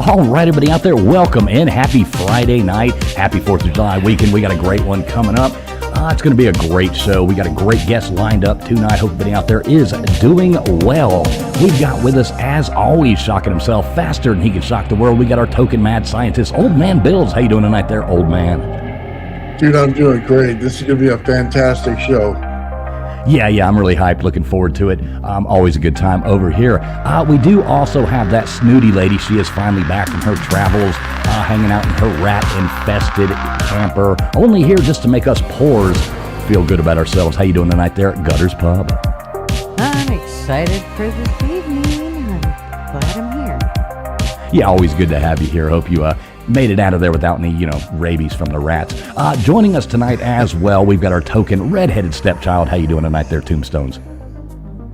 All right, everybody out there, welcome in. Happy Friday night. Happy 4th of July weekend. We got a great one coming up. It's going to be a great show. We got a great guest lined up tonight. Hope everybody out there is doing well. We've got with us, as always, shocking himself faster than he can shock the world. We got our token mad scientist, Old Man Bills. How you doing tonight there, old man? Dude, I'm doing great. This is going to be a fantastic show. Yeah, I'm really hyped. Looking forward to it. Always a good time over here. We do also have that snooty lady. She is finally back from her travels, hanging out in her rat-infested camper, only here just to make us poors feel good about ourselves. How you doing tonight there at Gutters Pub? I'm excited for this evening. I'm glad I'm here. Yeah, always good to have you here. Hope you made it out of there without any, rabies from the rats. Joining us tonight as well, we've got our token redheaded stepchild. How you doing tonight there, Tombstones?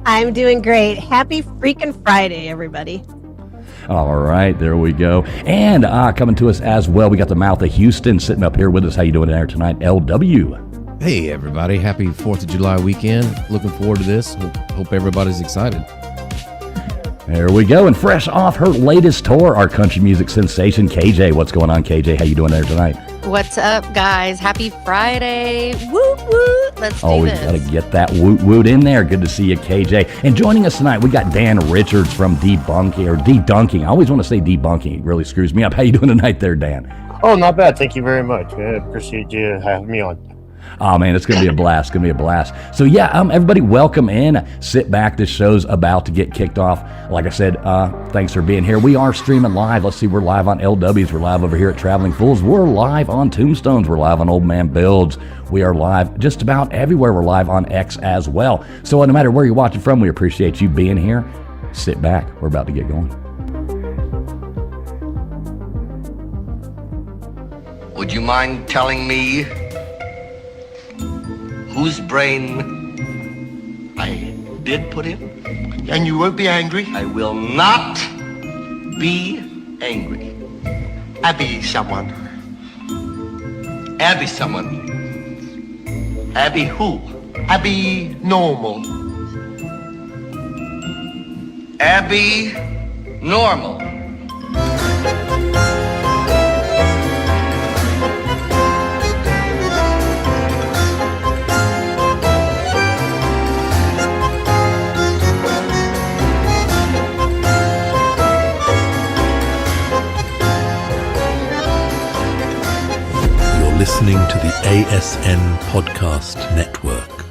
I'm doing great. Happy freaking Friday, everybody. All right, there we go. And coming to us as well, we got the mouth of Houston sitting up here with us. How you doing there tonight, LW? Hey, everybody. Happy 4th of July weekend. Looking forward to this. Hope everybody's excited. There we go. And fresh off her latest tour, our country music sensation, KJ. What's going on, KJ? How you doing there tonight? What's up, guys? Happy Friday. Woot, woot. Let's do Always this. got to get that woot woot in there. Good to see you, KJ. And joining us tonight, we got Dan Richards from DeDunking. I always want to say debunking. It really screws me up. How you doing tonight there, Dan? Oh, not bad. Thank you very much. I appreciate you having me on. Oh, man, it's going to be a blast. So, yeah, everybody welcome in. Sit back. This show's about to get kicked off. Like I said, thanks for being here. We are streaming live. Let's see, we're live on LWs. We're live over here at Traveling Fools. We're live on Tombstones. We're live on Old Man Builds. We are live just about everywhere. We're live on X as well. So, no matter where you're watching from, we appreciate you being here. Sit back. We're about to get going. Would you mind telling me whose brain I did put in? And you won't be angry? I will not be angry. Abby someone. Abby someone. Abby who? Abby normal. Abby normal. Listening to the ASN Podcast Network.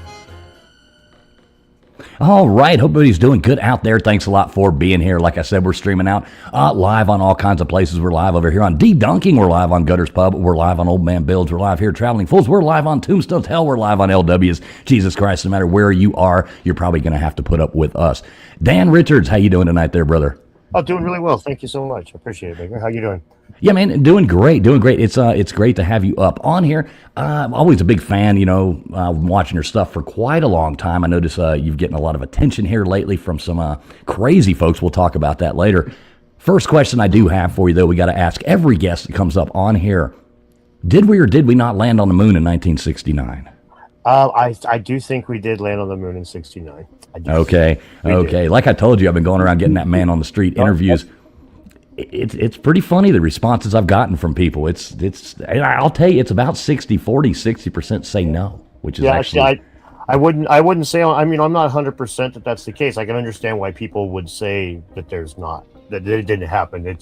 All right, hope everybody's doing good out there. Thanks a lot for being here. Like I said, we're streaming out live on all kinds of places. We're live over here on DeDunking. We're live on Gutters Pub. We're live on Old Man Builds. We're live here at Traveling Fools. We're live on Tombstones. Hell, we're live on LWs. Jesus Christ, no matter where you are, you're probably going to have to put up with us. Dan Richards, how you doing tonight there, brother? Oh, doing really well. Thank you so much. I appreciate it, Baker. How you doing? Yeah, man, doing great. It's great to have you up on here. I'm always a big fan, watching your stuff for quite a long time. I notice you've getting a lot of attention here lately from some crazy folks. We'll talk about that later. First question I do have for you, though, we got to ask every guest that comes up on here, did we or did we not land on the moon in 1969? I do think we did land on the moon in 69. Okay. Like I told you, I've been going around getting that man on the street interviews. It's pretty funny, the responses I've gotten from people. I'll tell you, it's about 60-40, 60% say no, which is actually... I wouldn't say, I'm not 100% that's the case. I can understand why people would say that there's not, that it didn't happen.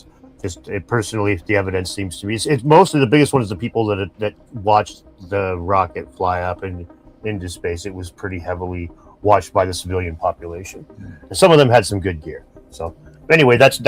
Personally, the evidence seems to be, it's mostly the biggest one is the people that watched the rocket fly up into space. It was pretty heavily watched by the civilian population. And some of them had some good gear. So anyway, that's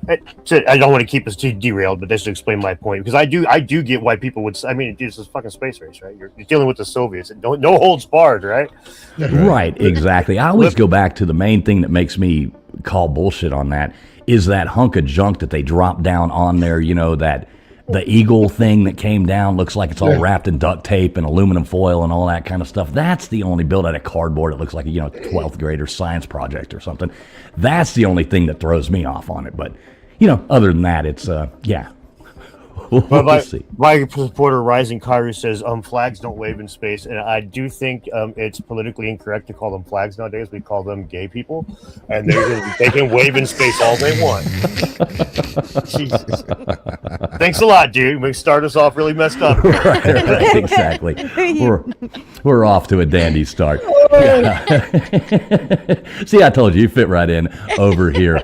I don't want to keep us too derailed, but just to explain my point, because I do get why people would. It's this fucking space race, right? You're dealing with the Soviets, and no holds barred, right? Right, exactly. I always go back to the main thing that makes me call bullshit on that is that hunk of junk that they dropped down on there. That the Eagle thing that came down looks like it's all wrapped in duct tape and aluminum foil and all that kind of stuff. That's the only built out of cardboard. It looks like a 12th grader science project or something. That's the only thing that throws me off on it. But other than that, it's We'll see. My supporter Rising Karu says flags don't wave in space, and I do think it's politically incorrect to call them flags nowadays. We call them gay people, and they can wave in space all they want. Jesus. Thanks a lot, dude. We start us off really messed up. Right, exactly. We're off to a dandy start. See, I told you fit right in over here,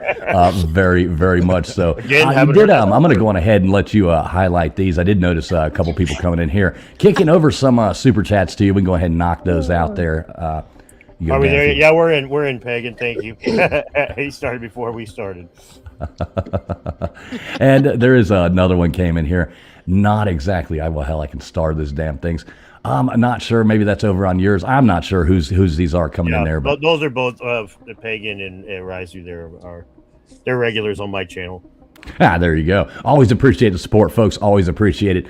very, very much so. Again, I'm going to go on ahead and let you highlight these. I did notice a couple people coming in here, kicking over some super chats to you. We can go ahead and knock those out there. Are we there? Yeah, we're in, Pagan. Thank you. He started before we started. And there is another one came in here. Not exactly. I can start this damn things. I'm not sure. Maybe that's over on yours. I'm not sure whose these are coming in there. But those are both the Pagan and Rizu. They're regulars on my channel. There you go. Always appreciate the support, folks. Always appreciate it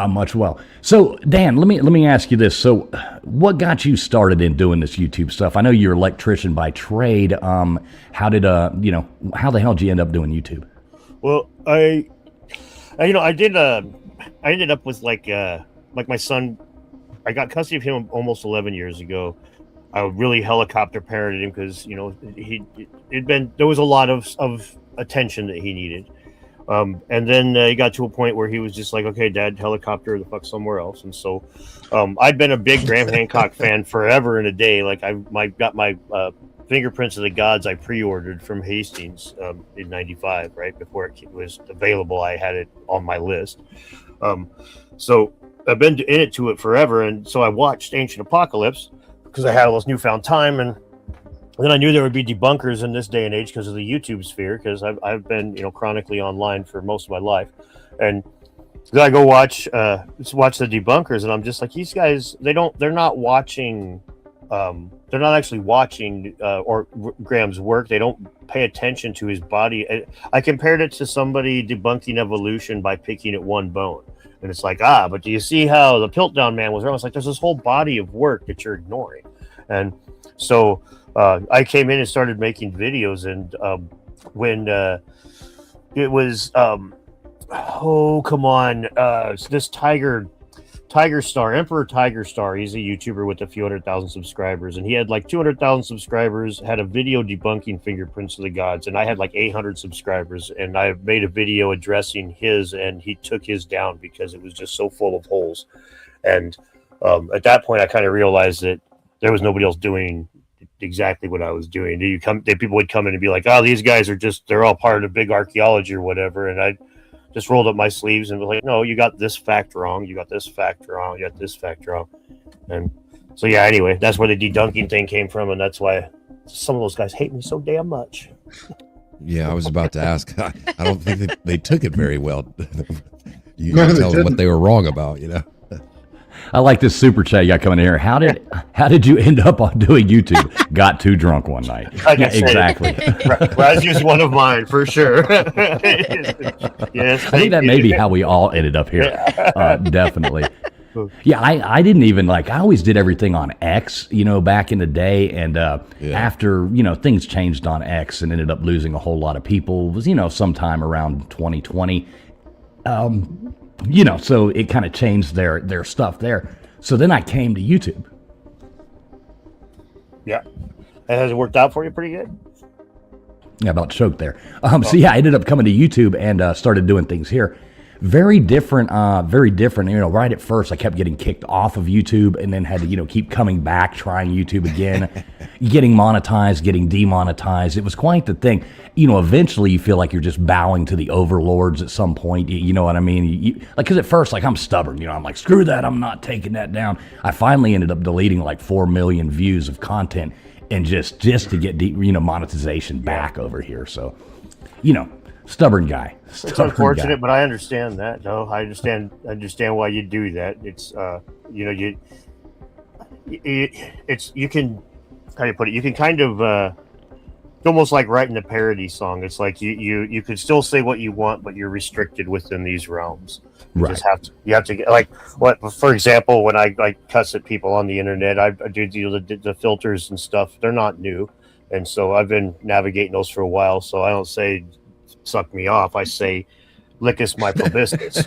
much well. So, Dan, let me ask you this. So, what got you started in doing this YouTube stuff? I know you're an electrician by trade. How did how the hell did you end up doing YouTube? Well, I ended up with like my son. I got custody of him almost 11 years ago. I really helicopter parented him because there was a lot of attention that he needed. And then he got to a point where he was just like, okay, Dad, helicopter the fuck somewhere else. And so I'd been a big Graham Hancock fan forever and a day. Like I got my Fingerprints of the Gods I pre-ordered from Hastings in '95, right before it was available. I had it on my list. So I've been into it forever. And so I watched Ancient Apocalypse because I had all this newfound time, and then I knew there would be debunkers in this day and age because of the YouTube sphere, because I've been chronically online for most of my life, and then I go watch the debunkers, and I'm just like, these guys, they're not watching, they're not actually watching or Graham's work. They don't pay attention to his body. I compared it to somebody debunking evolution by picking at one bone. And it's like, but do you see how the Piltdown Man was wrong? It's like, there's this whole body of work that you're ignoring. And so I came in and started making videos. And when it was, this Emperor Tiger Star, he's a YouTuber with a few 100,000 subscribers. And he had like 200,000 subscribers, had a video debunking Fingerprints of the Gods. And I had like 800 subscribers. And I made a video addressing his, and he took his down because it was just so full of holes. And at that point, I kind of realized that there was nobody else doing exactly what I was doing. People would come in and be like, these guys they're all part of big archaeology or whatever. And I just rolled up my sleeves and was like, no, you got this fact wrong. You got this fact wrong. You got this fact wrong. And so, yeah, anyway, that's where the DeDunking thing came from. And that's why some of those guys hate me so damn much. Yeah, I was about to ask. I don't think they took it very well. You can tell them what they were wrong about, I like this super chat you got coming in here. How did you end up on doing YouTube? Got too drunk one night. Exactly. Razu's one of mine for sure. Yes, I think that may be how we all ended up here. Definitely. Yeah, I didn't even I always did everything on X, back in the day. And after, things changed on X and ended up losing a whole lot of people, it was, sometime around 2020. So it kind of changed their stuff there. So then I came to YouTube. Yeah. And has it worked out for you pretty good? Yeah, about choked there. So yeah, I ended up coming to YouTube and started doing things here. Very different. Right at first I kept getting kicked off of YouTube and then had to, keep coming back, trying YouTube again, getting monetized, getting demonetized. It was quite the thing. Eventually you feel like you're just bowing to the overlords at some point. You know what I mean? Because at first, I'm stubborn. I'm like, screw that. I'm not taking that down. I finally ended up deleting 4 million views of content and just to get monetization back over here. So, stubborn guy. It's unfortunate, but I understand that. No, I understand why you do that. It's you can, how do you put it? You can kind of it's almost like writing a parody song. It's like you could still say what you want, but you're restricted within these realms. You have to get for example, when I cuss at people on the internet, I do the filters and stuff. They're not new, and so I've been navigating those for a while. So I don't say suck me off. I say lickus my proboscis.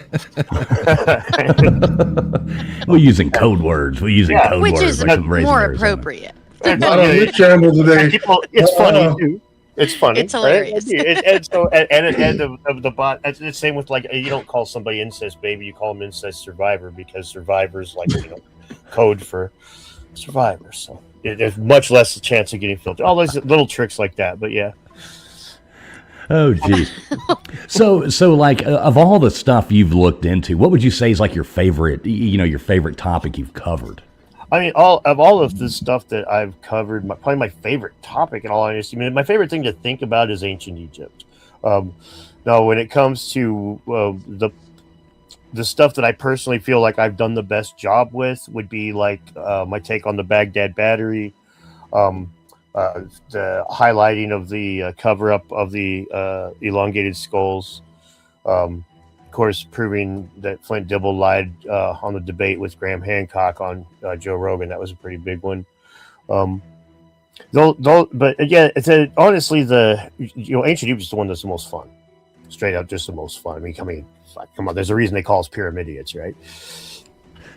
We're using code words. We're using code Which words. is like some raisin more berries on it. appropriate. Not on this channel today. It's funny too. It's funny. It's hilarious. Right? And so, at the end of the bot, it's the same with like you don't call somebody incest baby, you call them incest survivor because survivors like code for survivors. So there's much less chance of getting filtered. All those little tricks like that, but yeah. Oh, geez. So like of all the stuff you've looked into, what would you say is like your favorite, your favorite topic you've covered? I mean, all of the stuff that I've covered, probably my favorite topic in all honesty, my favorite thing to think about is ancient Egypt. Now, when it comes to the stuff that I personally feel like I've done the best job with would be like my take on the Baghdad Battery, the highlighting of the cover-up of the elongated skulls, of course, proving that Flint Dibble lied on the debate with Graham Hancock on Joe Rogan. That was a pretty big one. But again, honestly, the ancient Egypt is the one that's the most fun. Straight up, just the most fun. I mean, come on. There's a reason they call us pyramidians, right?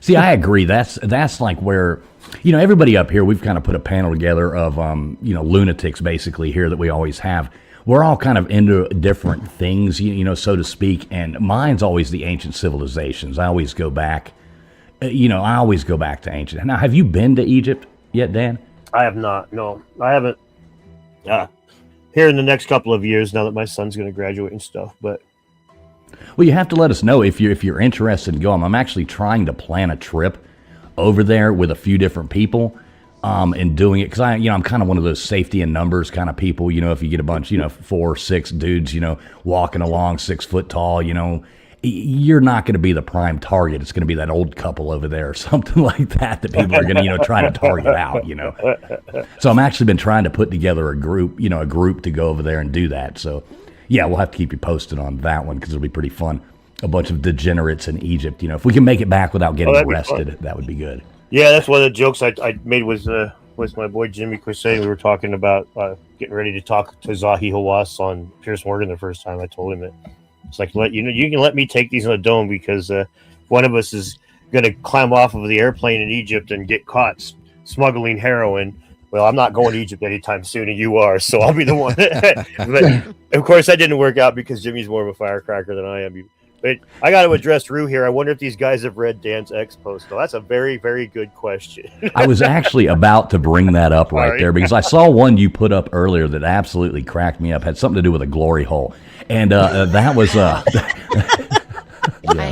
See, I agree. That's like where, everybody up here, we've kind of put a panel together of, lunatics basically here that we always have. We're all kind of into different things, so to speak. And mine's always the ancient civilizations. I always go back, to ancient. Now, have you been to Egypt yet, Dan? I have not. No, I haven't. Here in the next couple of years, now that my son's going to graduate and stuff, but. Well, you have to let us know if you're interested in going. I'm actually trying to plan a trip over there with a few different people, and doing it because I'm kind of one of those safety in numbers kind of people. If you get a bunch, 4 or 6 dudes, walking along 6 foot tall, you're not going to be the prime target. It's going to be that old couple over there or something like that people are going to, try to target out, So I'm actually been trying to put together a group to go over there and do that. So. Yeah, we'll have to keep you posted on that one because it'll be pretty fun. A bunch of degenerates in Egypt. If we can make it back without getting arrested, that would be good. Yeah, that's one of the jokes I made with my boy Jimmy Crusade. We were talking about getting ready to talk to Zahi Hawass on Piers Morgan the first time. I told him that it's like, you can let me take these on the dome because one of us is going to climb off of the airplane in Egypt and get caught smuggling heroin. Well, I'm not going to Egypt anytime soon, and you are, so I'll be the one. But of course, that didn't work out because Jimmy's more of a firecracker than I am. But I got to address Rue here. I wonder if these guys have read Dan's X post. Though that's a very, very good question. I was actually about to bring that up right there because I saw one you put up earlier that absolutely cracked me up. Had something to do with a glory hole, and that was. I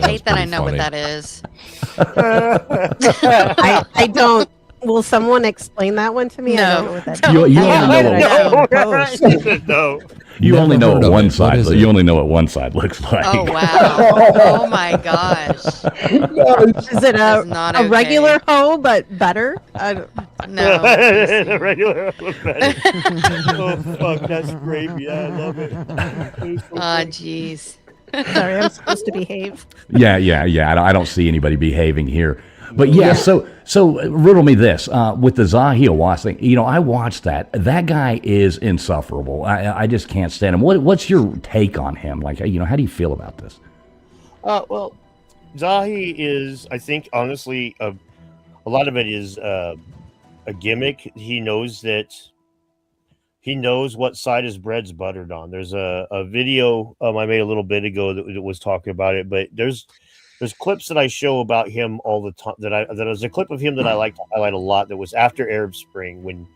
hate that I know what that is. I don't. Will someone explain that one to me? No. I don't know what that You only know what one side. You only know what one side looks like. Oh wow! Oh my gosh! Is it a regular hoe but better? No. A regular hoe better. Oh fuck, that's gravy. I love it. Oh jeez. Sorry, I'm supposed to behave. Yeah. I don't see anybody behaving here. But so riddle me this with the Zahi Hawass thing. I watched that. That guy is insufferable. I just can't stand him. What's your take on him? Like, how do you feel about this? Well, Zahi is, I think, honestly, a lot of it is a gimmick. He knows what side his bread's buttered on. There's a video I made a little bit ago that was talking about it, but there's clips that I show about him all the time. That was a clip of him that I like to highlight a lot. That was after Arab Spring when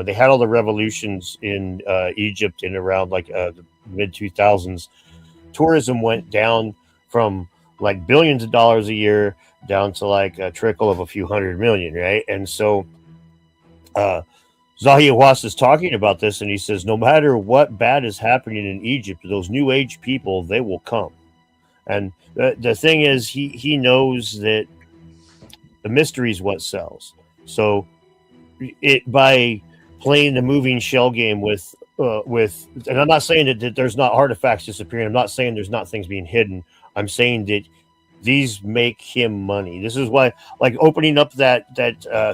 they had all the revolutions in Egypt in around like the mid 2000s. Tourism went down from like billions of dollars a year down to like a trickle of a few $100 million, right? And so Zahi Hawass is talking about this, and he says, no matter what bad is happening in Egypt, those new age people, they will come. And the thing is, he knows that the mystery is what sells. So by playing the moving shell game with, and I'm not saying that there's not artifacts disappearing. I'm not saying there's not things being hidden. I'm saying that these make him money. This is why, like opening up that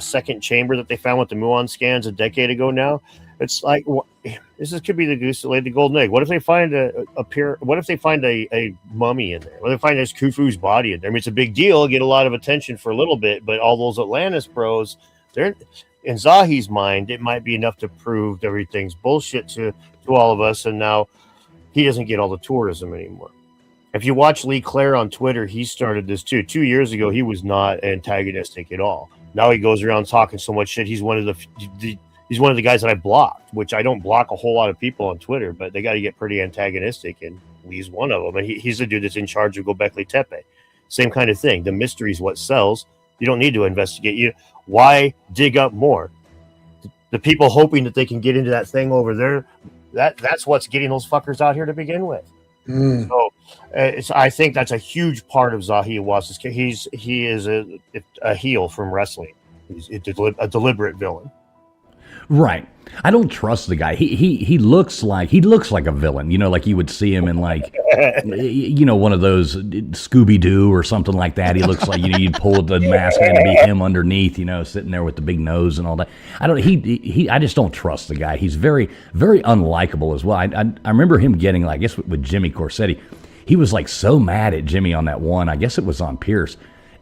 second chamber that they found with the muon scans a decade ago now, It's like could be the goose that laid the golden egg. What if they find What if they find a mummy in there? What if they find this Khufu's body in there? I mean, it's a big deal, get a lot of attention for a little bit, but all those Atlantis bros, they're in Zahi's mind, it might be enough to prove everything's bullshit to all of us, and now he doesn't get all the tourism anymore. If you watch Lee Claire on Twitter, he started this too. 2 years ago, he was not antagonistic at all. Now he goes around talking so much shit. He's one of the guys that I blocked, which I don't block a whole lot of people on Twitter, but they got to get pretty antagonistic, and Lee's one of them. And he's the dude that's in charge of Göbekli Tepe. Same kind of thing. The mystery is what sells. You don't need to investigate. Why dig up more? The people hoping that they can get into that thing over there, that's what's getting those fuckers out here to begin with. So I think that's a huge part of Zahi Hawass's case. He is a heel from wrestling. He's a deliberate villain. Right. I don't trust the guy. He looks like a villain, like you would see him in like one of those Scooby-Doo or something like that. He looks like you'd pull the mask and it'd be him underneath, sitting there with the big nose and all that. I just don't trust the guy. He's very, very unlikable as well. I remember him getting, I guess with Jimmy Corsetti, he was like so mad at Jimmy on that one. I guess it was on Pierce.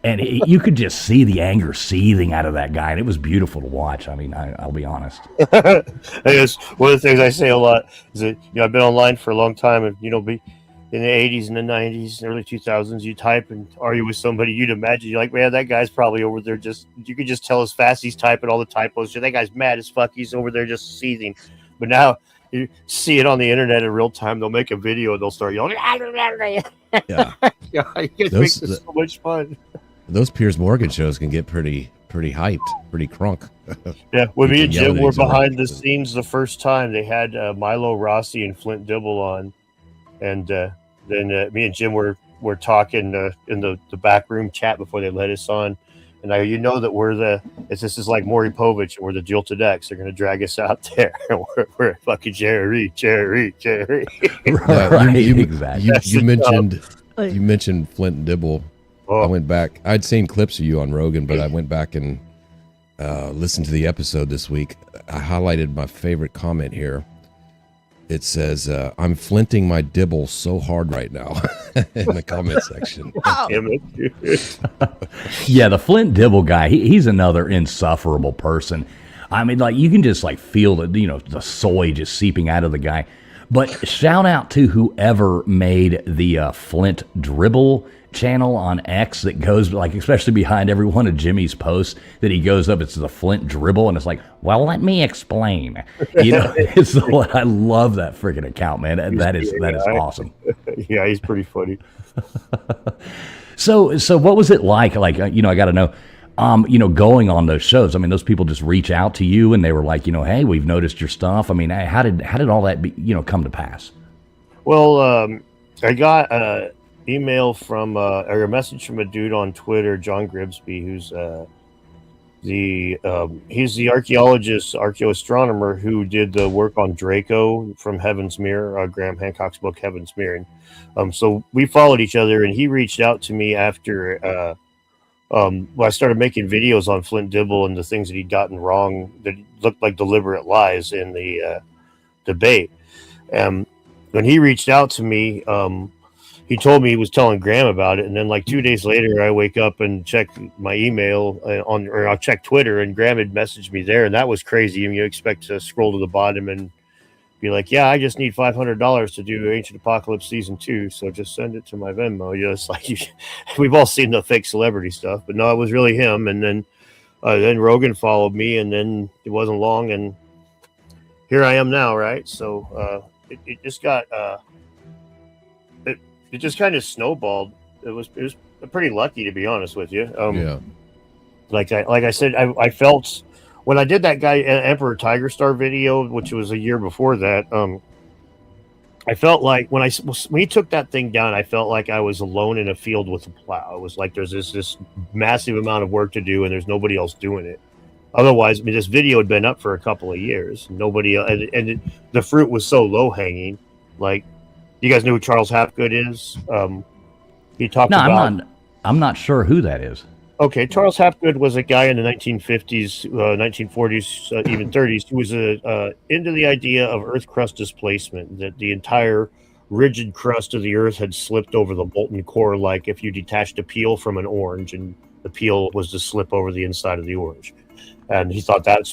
And you could just see the anger seething out of that guy, and it was beautiful to watch. I mean, I'll be honest. I guess one of the things I say a lot is that I've been online for a long time, and be in the 80s and the 90s, early 2000s, you type and argue with somebody, you'd imagine you're like, man, that guy's probably over there you could just tell as fast he's typing all the typos. That guy's mad as fuck. He's over there just seething. But now you see it on the internet in real time. They'll make a video and they'll start yelling. Yeah, it makes this so much fun. Those Piers Morgan shows can get pretty hyped, pretty crunk. Yeah, when me and Jim were behind the scenes the first time, they had Milo Rossi and Flint Dibble on, and then me and Jim were talking in the back room chat before they let us on, and that this is like Maury Povich, and we're the Jilted X. They're gonna drag us out there. we're fucking Jerry. Right, exactly. You mentioned Flint and Dibble. I went back. I'd seen clips of you on Rogan, but I went back and listened to the episode this week. I highlighted my favorite comment here. It says, I'm flinting my dibble so hard right now in the comment section. Yeah, the Flint Dibble guy, he's another insufferable person. I mean, you can just feel the soy just seeping out of the guy. But shout out to whoever made the Flint Dribble channel on X that goes especially behind every one of Jimmy's posts that he goes up, it's the Flint Dribble, and it's like, well, let me explain. I love that freaking account, man. That is awesome. Yeah, he's pretty funny. So what was it like? I got to know. Going on those shows. I mean, those people just reach out to you and they were like, hey, we've noticed your stuff. I mean, how did all that come to pass? Well, I got email from or a message from a dude on Twitter, John Gribsby, who's he's the archaeoastronomer who did the work on Draco from Heaven's Mirror, Graham Hancock's book Heaven's Mirror. And so we followed each other, and he reached out to me after I started making videos on Flint Dibble and the things that he'd gotten wrong that looked like deliberate lies in the debate. When he reached out to me, he told me he was telling Graham about it, and then 2 days later, I wake up and check my email or I'll check Twitter, and Graham had messaged me there, and that was crazy. I mean, you expect to scroll to the bottom and be like, "Yeah, I just need $500 to do Ancient Apocalypse Season 2, so just send it to my Venmo." It's we've all seen the fake celebrity stuff, but no, it was really him. And then Rogan followed me, and then it wasn't long, and here I am now, right? So it just got. It just kind of snowballed. It was pretty lucky, to be honest with you. Yeah. Like I said, I felt when I did that guy Emperor Tiger Star video, which was a year before that. I felt like when he took that thing down, I felt like I was alone in a field with a plow. It was like there's this massive amount of work to do, and there's nobody else doing it. Otherwise, I mean, this video had been up for a couple of years. Nobody, the fruit was so low hanging. Like, you guys know who Charles Hapgood is? He talked about. I'm not sure who that is. Okay, Charles Hapgood was a guy in the 1950s, 1940s, even 30s, who was into the idea of Earth crust displacement, that the entire rigid crust of the Earth had slipped over the molten core, like if you detached a peel from an orange and the peel was to slip over the inside of the orange. And he thought that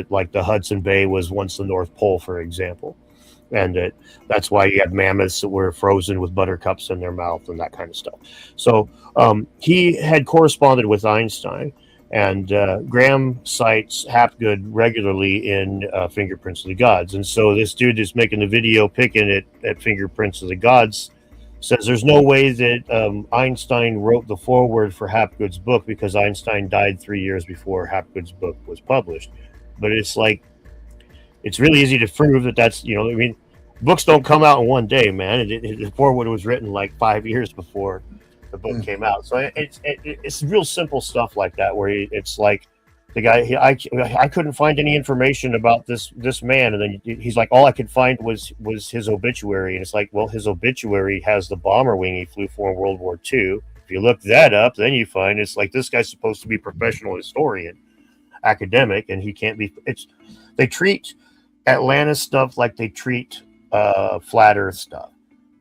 like the Hudson Bay was once the North Pole, for example. And that's why you had mammoths that were frozen with buttercups in their mouth and that kind of stuff. So he had corresponded with Einstein, and Graham cites Hapgood regularly in Fingerprints of the Gods. And so this dude is making the video picking at Fingerprints of the Gods says there's no way that Einstein wrote the foreword for Hapgood's book because Einstein died 3 years before Hapgood's book was published. But it's like, it's really easy to prove that that's, I mean, books don't come out in one day, man. The foreword was written like 5 years before the book came out. So it's real simple stuff like that, where it's like the guy, I couldn't find any information about this man. And then he's like, all I could find was his obituary. And it's like, well, his obituary has the bomber wing he flew for in World War II. If you look that up, then you find it's like, this guy's supposed to be a professional historian, academic, and he can't be. They treat Atlantis stuff like they treat flat earth stuff.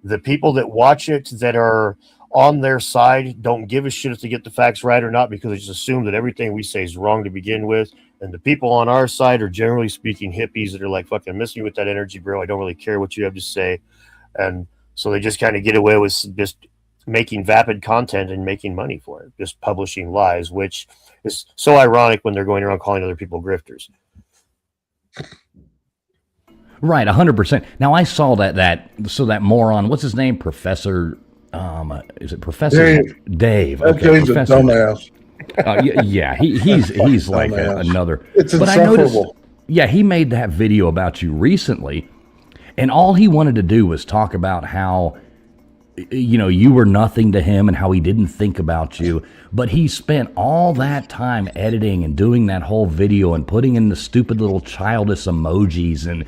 The people that watch it that are on their side don't give a shit if they get the facts right or not, because they just assume that everything we say is wrong to begin with. And the people on our side are generally speaking hippies that are like, fucking miss me with that energy, bro. I don't really care what you have to say. And so they just kind of get away with just making vapid content and making money for it, just publishing lies, which is so ironic when they're going around calling other people grifters. Right, 100%. Now I saw that moron, what's his name? Professor, is it Professor Dave? That Dave's a dumbass. Yeah, he's like another. It's but insufferable. I noticed, he made that video about you recently, and all he wanted to do was talk about how, you were nothing to him and how he didn't think about you. But he spent all that time editing and doing that whole video and putting in the stupid little childish emojis and,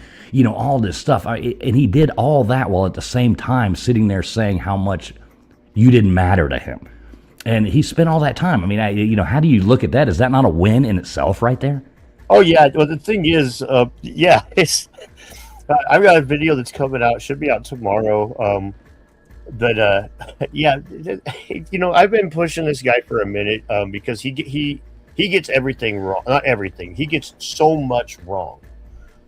all this stuff. And he did all that while at the same time sitting there saying how much you didn't matter to him. And he spent all that time. I mean, how do you look at that? Is that not a win in itself right there? Oh, yeah. Well, the thing is, it's I've got a video that's coming out, should be out tomorrow. But I've been pushing this guy for a minute because he gets everything wrong. Not everything. He gets so much wrong.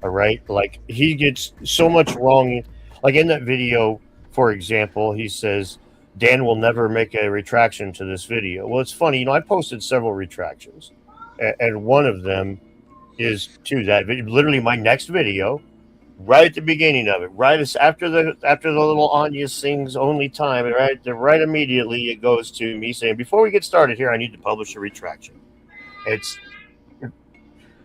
All right, like he gets so much wrong. Like in that video, for example, he says Dan will never make a retraction to this video. Well, it's funny. I posted several retractions, and one of them is to that video. Literally, my next video. Right at the beginning of it, right after the little Anya sings "Only Time," and right immediately it goes to me saying, "Before we get started here, I need to publish a retraction."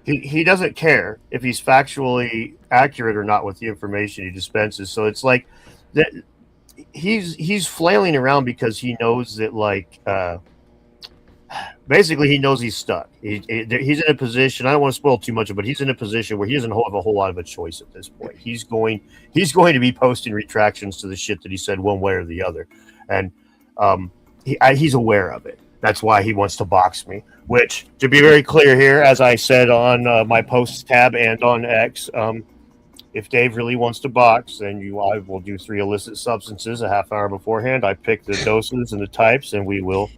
He doesn't care if he's factually accurate or not with the information he dispenses. So it's like that he's flailing around because he knows that basically he knows he's stuck. He's in a position. I don't want to spoil too much, but he's in a position where he doesn't have a whole lot of a choice at this point. He's going to be posting retractions to the shit that he said one way or the other, and he's aware of it. That's why he wants to box me. Which, to be very clear here, as I said on my posts tab and on X, if Dave really wants to box, then I will do 3 illicit substances a half hour beforehand. I pick the doses and the types, and we'll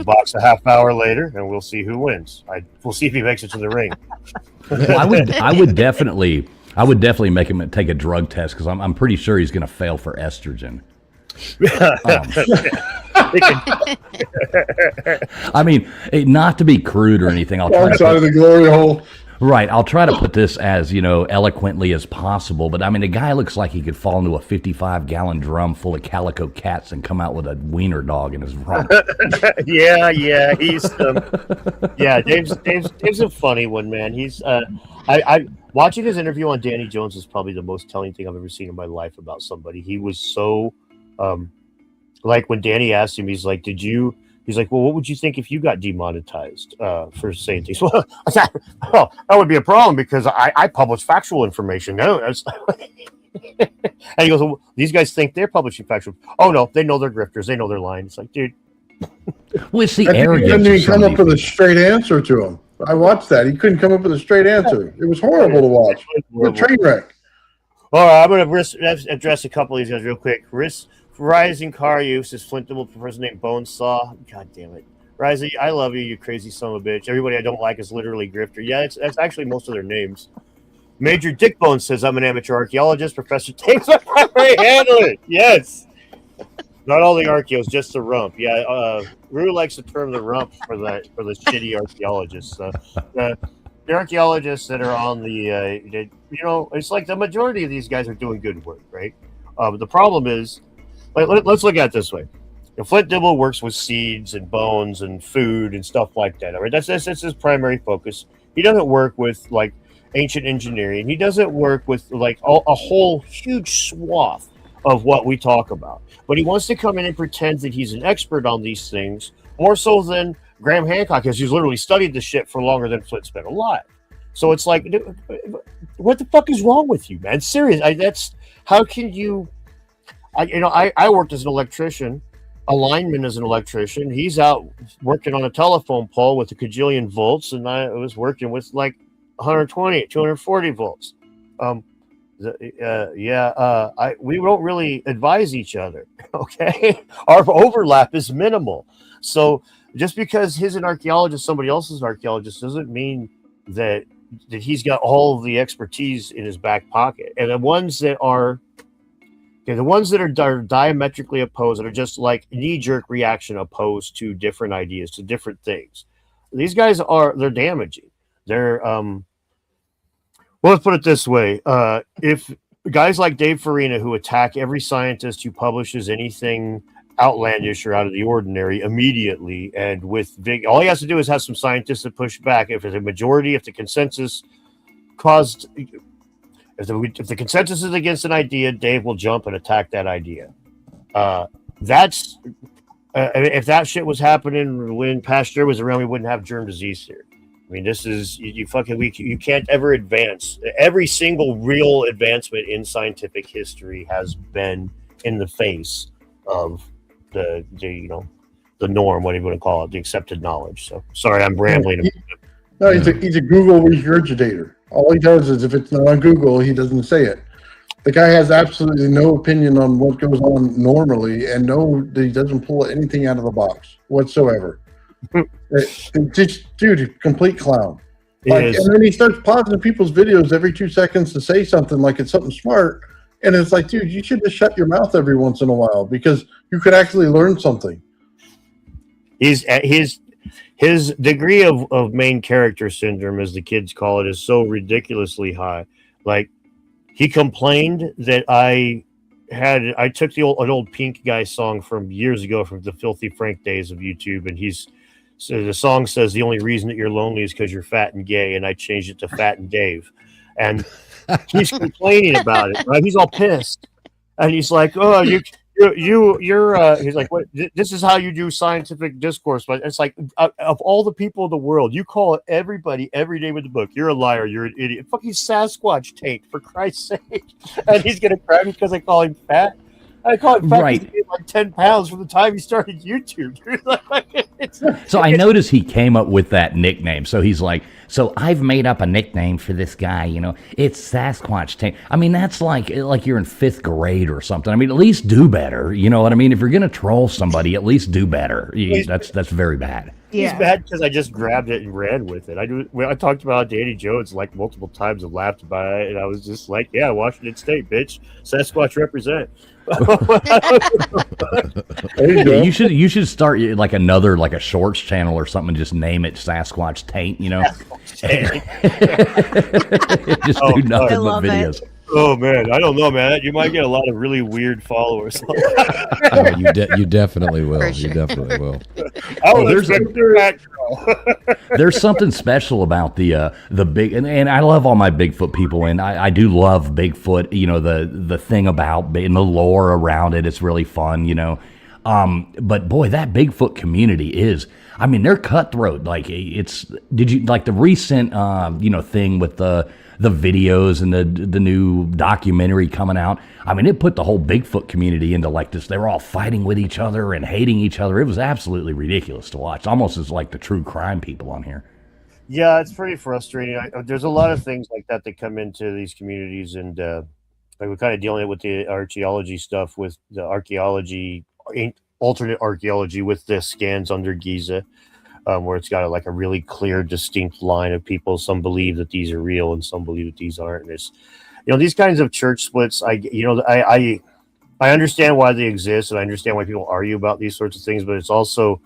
box a half hour later, and we'll see who wins. We'll see if he makes it to the ring. Well, I would definitely make him take a drug test because I'm pretty sure he's going to fail for estrogen. I mean, not to be crude or anything. I'll try outside of the glory hole. Right. I'll try to put this as, eloquently as possible. But I mean, the guy looks like he could fall into a 55-gallon drum full of calico cats and come out with a wiener dog in his rump. Yeah. He's, Dave's a funny one, man. He's, I watching his interview on Danny Jones is probably the most telling thing I've ever seen in my life about somebody. He was so, like when Danny asked him, he's like, well, what would you think if you got demonetized for saying things? Well, that would be a problem because I publish factual information. No, and he goes, well, these guys think they're publishing factual. Oh, no, they know they're grifters. They know they're lying. It's like, dude, Well, it's the I think he arrogance. couldn't of even some come of up these with a straight answer to him. I watched that. He couldn't come up with a straight answer. It was horrible to watch. The train wreck. All right, I'm going to address a couple of these guys real quick. Rising car use is Flintable person named Bonesaw. God damn it. Rising, I love you, you crazy son of a bitch. Everybody I don't like is literally Grifter. Yeah, that's actually most of their names. Major Dickbone says, I'm an amateur archaeologist. Professor takes my primary handler. Yes. Not all the archaeos, just the rump. Yeah, Rue likes the term the rump for the shitty archaeologists. The archaeologists that are on the, it's like the majority of these guys are doing good work, right? The problem is, let's look at it this way. Flint Dibble works with seeds and bones and food and stuff like that. All right, that's his primary focus. He doesn't work with like ancient engineering. He doesn't work with like a whole huge swath of what we talk about. But he wants to come in and pretend that he's an expert on these things, more so than Graham Hancock, because he's literally studied this shit for longer than Flint's been alive. So it's like, what the fuck is wrong with you, man? Serious. How can you? I worked as an electrician. A lineman is an electrician. He's out working on a telephone pole with a cajillion volts, and I was working with like 120, 240 volts. We don't really advise each other. Okay, our overlap is minimal. So just because he's an archaeologist, somebody else is an archaeologist, doesn't mean that he's got all of the expertise in his back pocket. And the ones that are diametrically opposed, that are just like knee-jerk reaction opposed to different ideas, to different things. These guys they're damaging. They're well, let's put it this way. If guys like Dave Farina, who attack every scientist who publishes anything outlandish or out of the ordinary immediately, and all he has to do is have some scientists to push back. If it's a majority, if the consensus if the consensus is against an idea, Dave will jump and attack that idea. If that shit was happening when Pasteur was around, we wouldn't have germ disease here. I mean, this is you can't ever advance. Every single real advancement in scientific history has been in the face of the norm, whatever you want to call it, the accepted knowledge. So sorry, I'm rambling. No, he's a Google regurgitator. All he does is, if it's not on Google, he doesn't say it. The guy has absolutely no opinion on what goes on normally, and he doesn't pull anything out of the box whatsoever. Dude, complete clown. And then he starts pausing people's videos every 2 seconds to say something like it's something smart, and it's like, dude, you should just shut your mouth every once in a while, because you could actually learn something. His degree of main character syndrome, as the kids call it, is so ridiculously high. Like, he complained that I took an old Pink Guy song from years ago, from the Filthy Frank days of YouTube, and so the song says the only reason that you're lonely is because you're fat and gay, and I changed it to Fat and Dave. And he's complaining about it, right? He's all pissed, and he's like, "Oh, you're he's like, what? This is how you do scientific discourse." But it's like, of all the people in the world, you call everybody every day with the book, "You're a liar, you're an idiot." Fucking Sasquatch taint, for Christ's sake. And he's gonna grab me because I call him fat. I call him fat. Right. He's gained like 10 pounds from the time he started YouTube. So I noticed he came up with that nickname. So he's like, so I've made up a nickname for this guy, it's Sasquatch taint. I mean, that's like you're in 5th grade or something. I mean, at least do better. You know what I mean? If you're going to troll somebody, at least do better. That's very bad. He's bad because I just grabbed it and ran with it. I talked about Danny Jones like multiple times and laughed about it, and I was just like, yeah, Washington State, bitch. Sasquatch represent. You should start like a shorts channel or something and just name it Sasquatch Taint, Just do nothing but videos. Oh man, I don't know, man. You might get a lot of really weird followers. You definitely will. Sure. You definitely will. There's something special about the big, and I love all my Bigfoot people, and I do love Bigfoot. The thing about and the lore around it. It's really fun, But boy, that Bigfoot community is. I mean, they're cutthroat. Like did you like the recent thing with the the videos and the new documentary coming out. I mean, it put the whole Bigfoot community into like this. They were all fighting with each other and hating each other. It was absolutely ridiculous to watch. Almost as like the true crime people on here. Yeah, it's pretty frustrating. There's a lot of things like that that come into these communities, and like we're kind of dealing with the archaeology stuff, with the archaeology, alternate archaeology with the scans under Giza, where it's got like a really clear, distinct line of people. Some believe that these are real, and some believe that these aren't. And it's, these kinds of church splits. I understand why they exist, and I understand why people argue about these sorts of things. But it's also,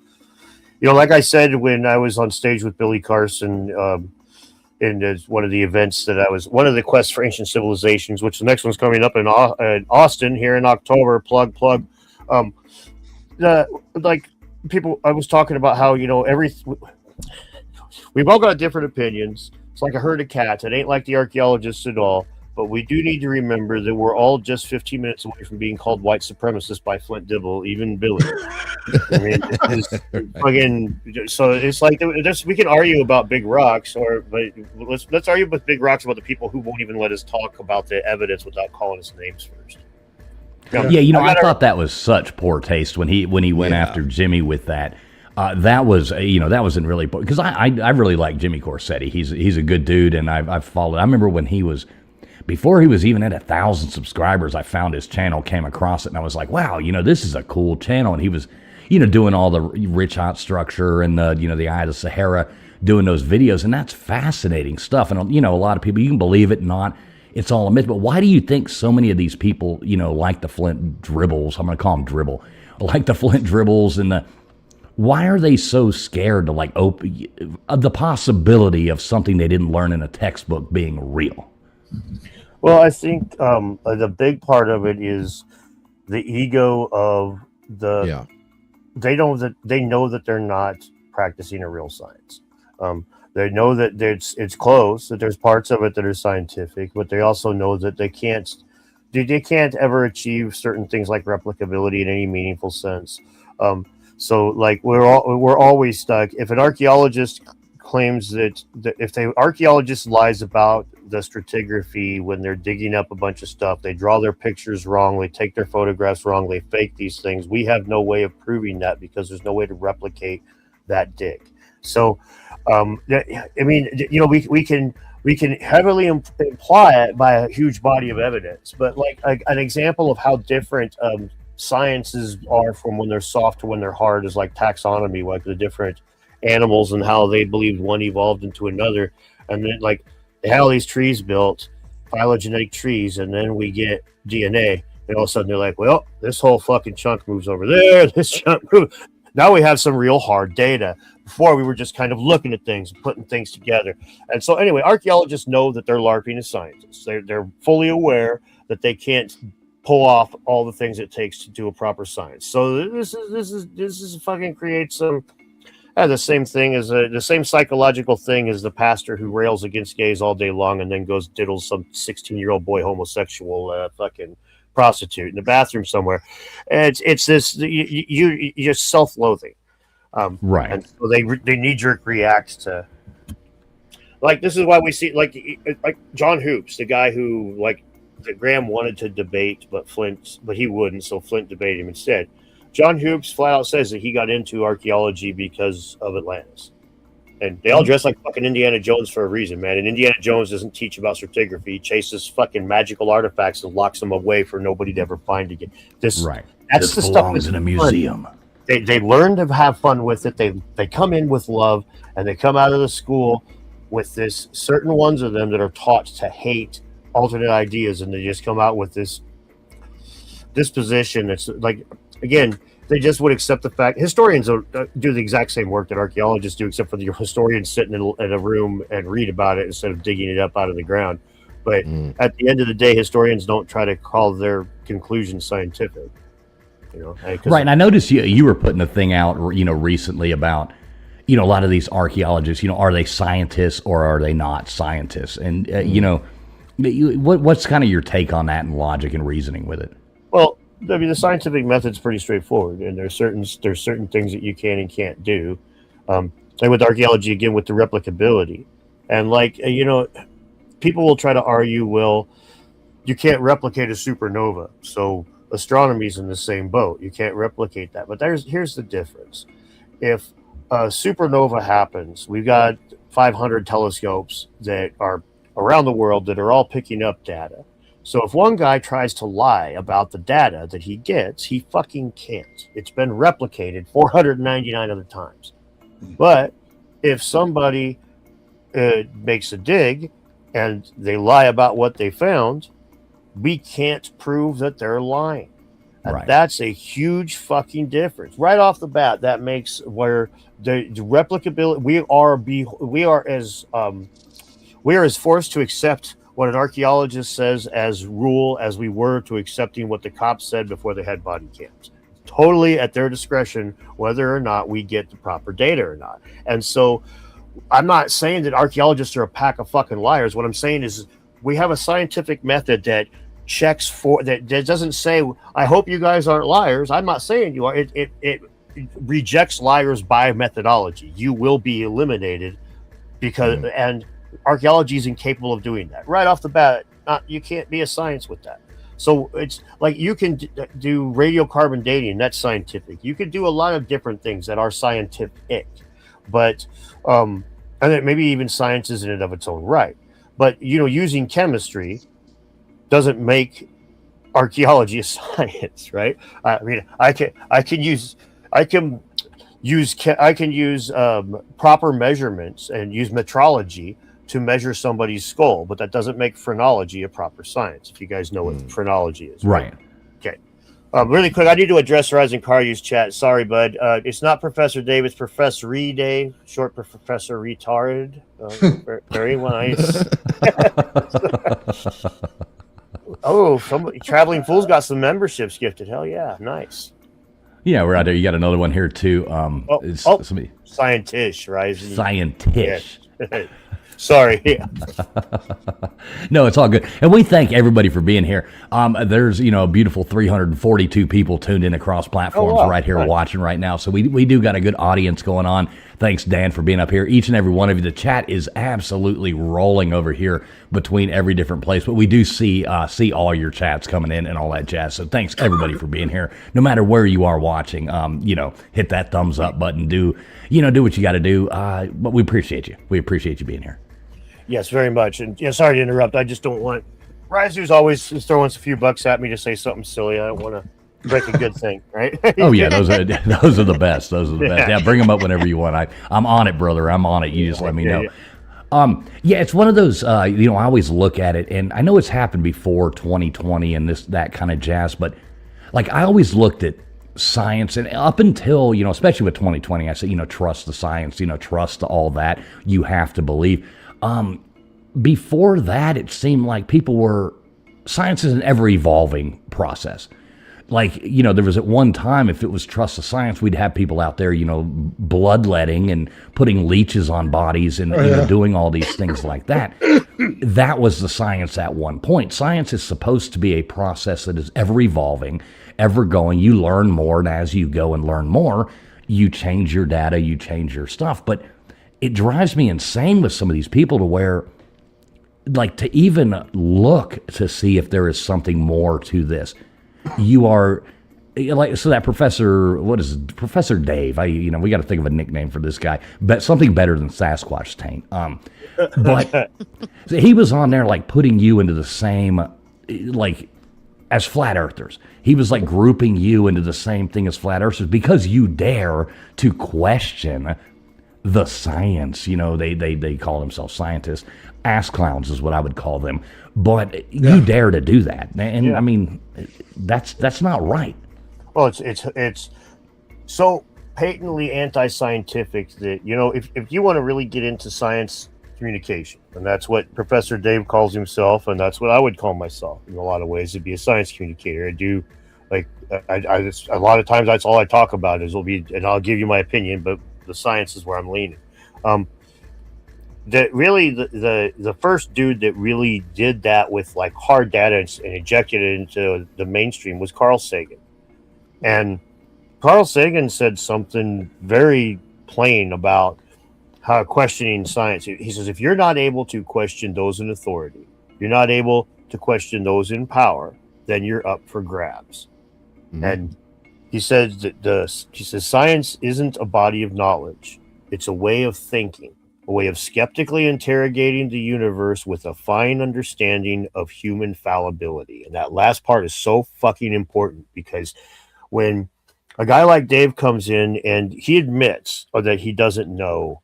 like I said when I was on stage with Billy Carson in one of the events that I was, one of the quests for ancient civilizations, which the next one's coming up in Austin here in October. Plug. Like people, I was talking about how we've all got different opinions. It's like a herd of cats. It ain't like the archaeologists at all. But we do need to remember that we're all just 15 minutes away from being called white supremacists by Flint Dibble, even Billy. I mean, so it's like we can argue about big rocks, but let's argue with big rocks about the people who won't even let us talk about the evidence without calling us names first. I thought that was such poor taste when he went after Jimmy with that. That wasn't really, because I really like Jimmy Corsetti. He's a good dude, and I've followed. I remember when before he was even at 1,000 subscribers, I found his channel, came across it, and I was like, wow, this is a cool channel. And he was, doing all the rich hot structure and the Eye of the Sahara, doing those videos, and that's fascinating stuff. And a lot of people, you can believe it, not. It's all a myth. But why do you think so many of these people, like the Flint Dribbles, I'm going to call them Dribble, like the Flint Dribbles and why are they so scared to the possibility of something they didn't learn in a textbook being real? Well, I think the big part of it is the ego of they know that they're not practicing a real science. They know that it's close, that there's parts of it that are scientific, but they also know that they can't ever achieve certain things like replicability in any meaningful sense. So like we're always stuck. If an archaeologist claims that if the archaeologist lies about the stratigraphy when they're digging up a bunch of stuff, they draw their pictures wrong, they take their photographs wrong, they fake these things. We have no way of proving that because there's no way to replicate that dig. So, we can heavily imply it by a huge body of evidence, but like an example of how different sciences are from when they're soft to when they're hard is like taxonomy, like the different animals and how they believed one evolved into another, and then like they had all these trees built, phylogenetic trees, and then we get DNA, and all of a sudden they're like, well, this whole fucking chunk moves over there, this chunk moves. Now we have some real hard data. Before we were just kind of looking at things and putting things together. And so anyway, archaeologists know that they're LARPing as scientists. They're fully aware that they can't pull off all the things it takes to do a proper science. So this is fucking creates some the same thing as the same psychological thing as the pastor who rails against gays all day long and then goes diddles some 16-year-old boy homosexual fucking prostitute in the bathroom somewhere. And it's this you're self-loathing, right? And so they knee-jerk react to, like, this is why we see like John Hoops, the guy who like that Graham wanted to debate, but he wouldn't, so Flint debated him instead. John Hoops flat out says that he got into archaeology because of Atlantis. And they all dress like fucking Indiana Jones for a reason, man. And Indiana Jones doesn't teach about stratigraphy. He chases fucking magical artifacts and locks them away for nobody to ever find again. That's this the stuff belongs in a museum. They learn to have fun with it. They come in with love, and they come out of the school with this certain ones of them that are taught to hate alternate ideas, and they just come out with this disposition that's like, again, they just would accept the fact. Historians do the exact same work that archaeologists do, except for the historians sitting in a room and read about it instead of digging it up out of the ground. But at the end of the day, historians don't try to call their conclusions scientific. Right. And I noticed you were putting a thing out, recently about, a lot of these archaeologists, are they scientists or are they not scientists? And, what's kind of your take on that and logic and reasoning with it? Well, I mean, the scientific method's pretty straightforward, and there's certain things that you can and can't do. And with archaeology, again, with the replicability, and like people will try to argue, well, you can't replicate a supernova, so astronomy's in the same boat. You can't replicate that. But here's the difference. If a supernova happens, we've got 500 telescopes that are around the world that are all picking up data. So if one guy tries to lie about the data that he gets, he fucking can't. It's been replicated 499 other times. But if somebody makes a dig and they lie about what they found, we can't prove that they're lying. And Right. that's a huge fucking difference. Right off the bat, that makes where the replicability, we are as forced to accept what an archaeologist says as rule as we were to accepting what the cops said before they had body cams. Totally at their discretion whether or not we get the proper data or not. And so I'm not saying that archaeologists are a pack of fucking liars. What I'm saying is we have a scientific method that checks for that doesn't say, I hope you guys aren't liars. I'm not saying you are. It rejects liars by methodology. You will be eliminated because and archaeology is incapable of doing that. Right off the bat, you can't be a science with that. So it's like you can do radiocarbon dating. That's scientific. You can do a lot of different things that are scientific, but and then maybe even science is in and of its own right. But using chemistry doesn't make archaeology a science, right? I mean, I can use proper measurements and use metrology to measure somebody's skull, but that doesn't make phrenology a proper science. If you guys know what phrenology is, Right. Okay. Really quick, I need to address Rising Car Use chat. Sorry, bud. It's not Professor Dave, it's Professor Dave, short for Professor Retarded. Very nice. Oh, somebody Traveling Fool's got some memberships gifted. Hell yeah, nice. Yeah, we're out there. You got another one here too. Somebody Scientish, Rising. Scientish. Yeah. Sorry. Yeah. No, it's all good. And we thank everybody for being here. There's, a beautiful 342 people tuned in across platforms right here watching right now. So we do got a good audience going on. Thanks, Dan, for being up here. Each and every one of you. The chat is absolutely rolling over here between every different place. But we do see all your chats coming in and all that jazz. So thanks, everybody, for being here. No matter where you are watching, hit that thumbs up button. Do what you got to do. But we appreciate you. We appreciate you being here. Yes, very much. And sorry to interrupt. I just don't want Riser's always throwing us a few bucks at me to say something silly. I don't want to break a good thing, right? Oh yeah, those are the best. Those are the best. Yeah, bring them up whenever you want. I'm on it, brother. I'm on it. You just let me know. It's one of those. I always look at it, and I know it's happened before 2020 and that kind of jazz. But like I always looked at science, and up until especially with 2020, I said trust the science. Trust all that. You have to believe. Before that, it seemed like science is an ever-evolving process. Like, there was at one time, if it was trust the science, we'd have people out there, bloodletting and putting leeches on bodies and doing all these things like that. That was the science at one point. Science is supposed to be a process that is ever-evolving, ever-going. You learn more, and as you go and learn more, you change your data, you change your stuff. But it drives me insane with some of these people to where, like, to even look to see if there is something more to this. You are like, so that Professor Dave? We got to think of a nickname for this guy, but something better than Sasquatch taint. But so he was on there like putting you into the same, like, as flat earthers. He was like grouping you into the same thing as flat earthers because you dare to question the science. They call themselves scientists. Ass clowns is what I would call them. But you dare to do that, and I mean, that's not right. Well, it's so patently anti-scientific that if you want to really get into science communication, and that's what Professor Dave calls himself, and that's what I would call myself in a lot of ways, to be a science communicator. I do I just, a lot of times that's all I talk about and I'll give you my opinion, but the science is where I'm leaning. That really the first dude that really did that with like hard data and injected it into the mainstream was Carl Sagan. And Carl Sagan said something very plain about questioning science. He says, if you're not able to question those in authority, you're not able to question those in power, then you're up for grabs. Mm-hmm. And he says that science isn't a body of knowledge. It's a way of thinking, a way of skeptically interrogating the universe with a fine understanding of human fallibility. And that last part is so fucking important, because when a guy like Dave comes in and he admits that he doesn't know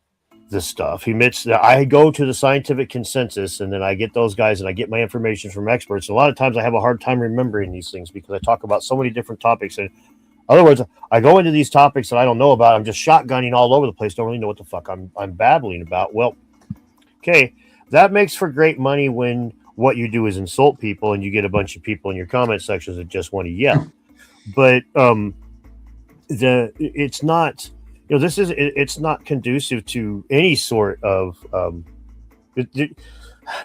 this stuff, he admits that I go to the scientific consensus and then I get those guys and I get my information from experts. And a lot of times I have a hard time remembering these things because I talk about so many different topics. And in other words, I go into these topics that I don't know about. I'm just shotgunning all over the place. Don't really know what the fuck I'm babbling about. Well, okay, that makes for great money when what you do is insult people and you get a bunch of people in your comment sections that just want to yell. But it's not, it's not conducive to any sort of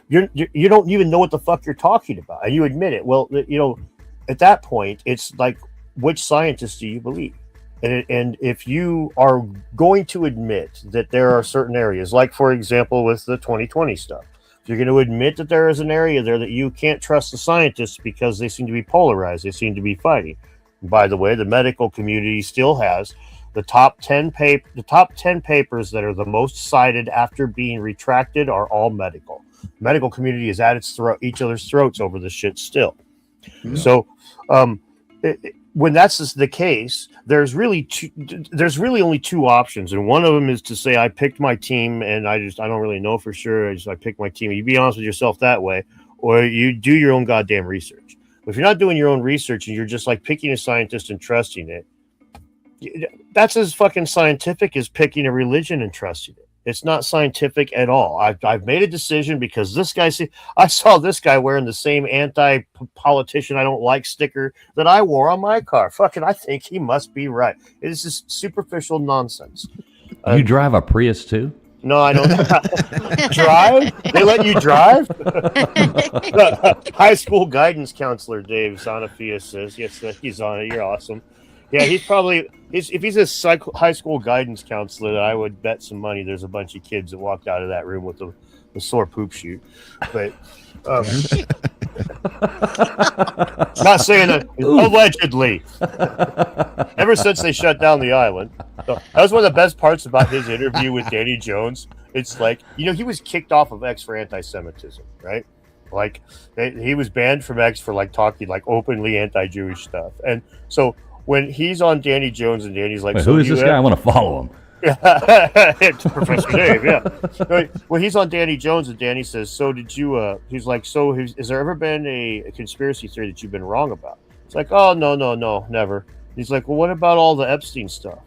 you don't even know what the fuck you're talking about, and you admit it. Well, at that point, it's like, which scientists do you believe? And if you are going to admit that there are certain areas, like for example with the 2020 stuff, if you're going to admit that there is an area there that you can't trust the scientists because they seem to be polarized, they seem to be fighting. And by the way, the medical community still has the top 10 papers that are the most cited after being retracted are all medical. Medical community is at each other's throats over this shit still. Yeah. So, when that's the case, there's really only two options, and one of them is to say I picked my team, and I don't really know for sure. I picked my team. You be honest with yourself that way, or you do your own goddamn research. But if you're not doing your own research and you're just like picking a scientist and trusting it, that's as fucking scientific as picking a religion and trusting it. It's not scientific at all. I've made a decision because this guy. I saw this guy wearing the same anti-politician I don't like sticker that I wore on my car. Fucking, I think he must be right. It is just superficial nonsense. You drive a Prius too? No, I don't. Drive? They let you drive? High school guidance counselor Dave Zanafia says, yes, he's on it. You're awesome. Yeah, if he's a high school guidance counselor, I would bet some money there's a bunch of kids that walked out of that room with a sore poop chute. But not saying that, allegedly. Ever since they shut down the island. So that was one of the best parts about his interview with Danny Jones. It's like, he was kicked off of X for anti-Semitism, right? Like, he was banned from X for like talking like openly anti-Jewish stuff. And so when he's on Danny Jones and Danny's like, wait, who is this guy? I want to follow him. It's Professor Dave, yeah. When he's on Danny Jones and Danny says, so did you, he's like, so has there ever been a conspiracy theory that you've been wrong about? It's like, oh, no, never. He's like, well, what about all the Epstein stuff?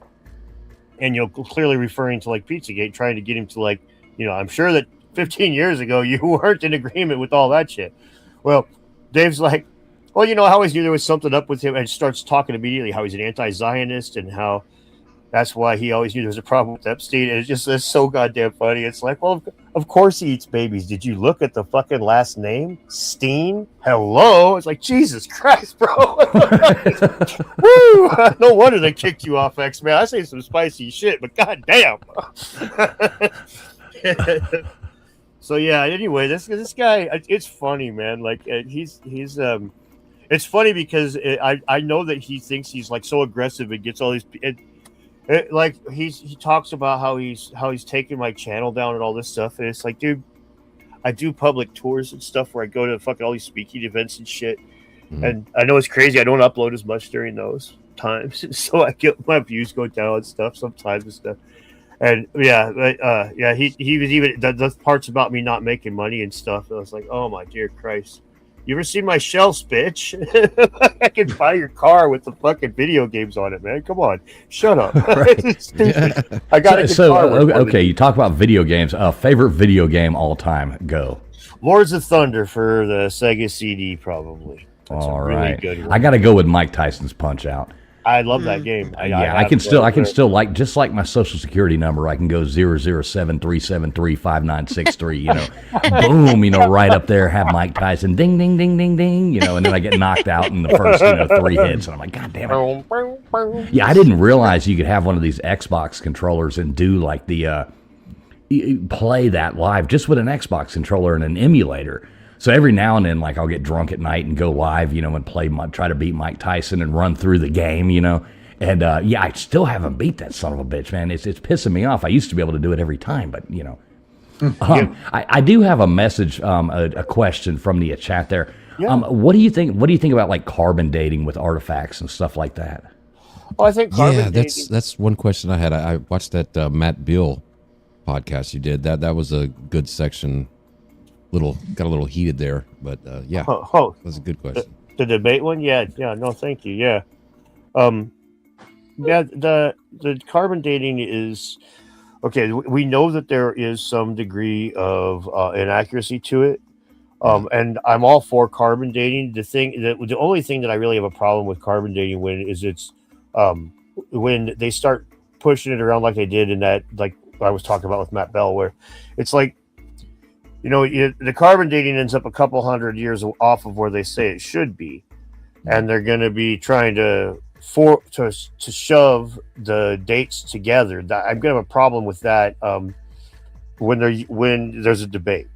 And clearly referring to like Pizzagate, trying to get him to like, I'm sure that 15 years ago you weren't in agreement with all that shit. Well, Dave's like, well, I always knew there was something up with him, and starts talking immediately how he's an anti-Zionist and how that's why he always knew there was a problem with Epstein. And it's so goddamn funny. It's like, well, of course he eats babies. Did you look at the fucking last name? Steen? Hello? It's like, Jesus Christ, bro. Woo! No wonder they kicked you off X, man. I say some spicy shit, but goddamn. So yeah, anyway, this guy, it's funny, man. Like he's it's funny because I know that he thinks he's like so aggressive and gets all these. Like he talks about how he's taking my channel down and all this stuff, and it's like, dude, I do public tours and stuff where I go to fucking all these speaking events and shit. Mm-hmm. And I know it's crazy. I don't upload as much during those times, so I get my views go down and stuff sometimes and stuff. And he was even the parts about me not making money and stuff. I was like, oh my dear Christ. You ever seen my shelves, bitch? I can buy your car with the fucking video games on it, man. Come on, shut up. It's stupid. Yeah. I got okay. You talk about video games. Favorite video game all time? Go. Lords of Thunder for the Sega CD, probably. That's all really right. Good one. I got to go with Mike Tyson's Punch Out. I love that game. I can still like, just like my social security number, I can go 00737359963, boom, right up there, have Mike Tyson, ding, ding, ding, ding, ding, and then I get knocked out in the first, 3 hits, and I'm like, God damn it. Yeah, I didn't realize you could have one of these Xbox controllers and do like the, play that live just with an Xbox controller and an emulator. So every now and then, like, I'll get drunk at night and go live, and try to beat Mike Tyson and run through the game, And I still haven't beat that son of a bitch, man. It's pissing me off. I used to be able to do it every time, but I do have a message, a question from the chat there. Yeah. What do you think? What do you think about like carbon dating with artifacts and stuff like that? Well, I think carbon dating. That's one question I had. I watched that Matt Bill podcast you did. That was a good section. Got a little heated there, but that's a good question. The debate one, no, thank you, the carbon dating is okay. We know that there is some degree of inaccuracy to it, and I'm all for carbon dating. The only thing that I really have a problem with carbon dating when they start pushing it around like they did in that, like I was talking about with Matt Bell, where it's like, the carbon dating ends up a couple hundred years off of where they say it should be, and they're going to be trying to shove the dates together. I'm going to have a problem with that when there's a debate.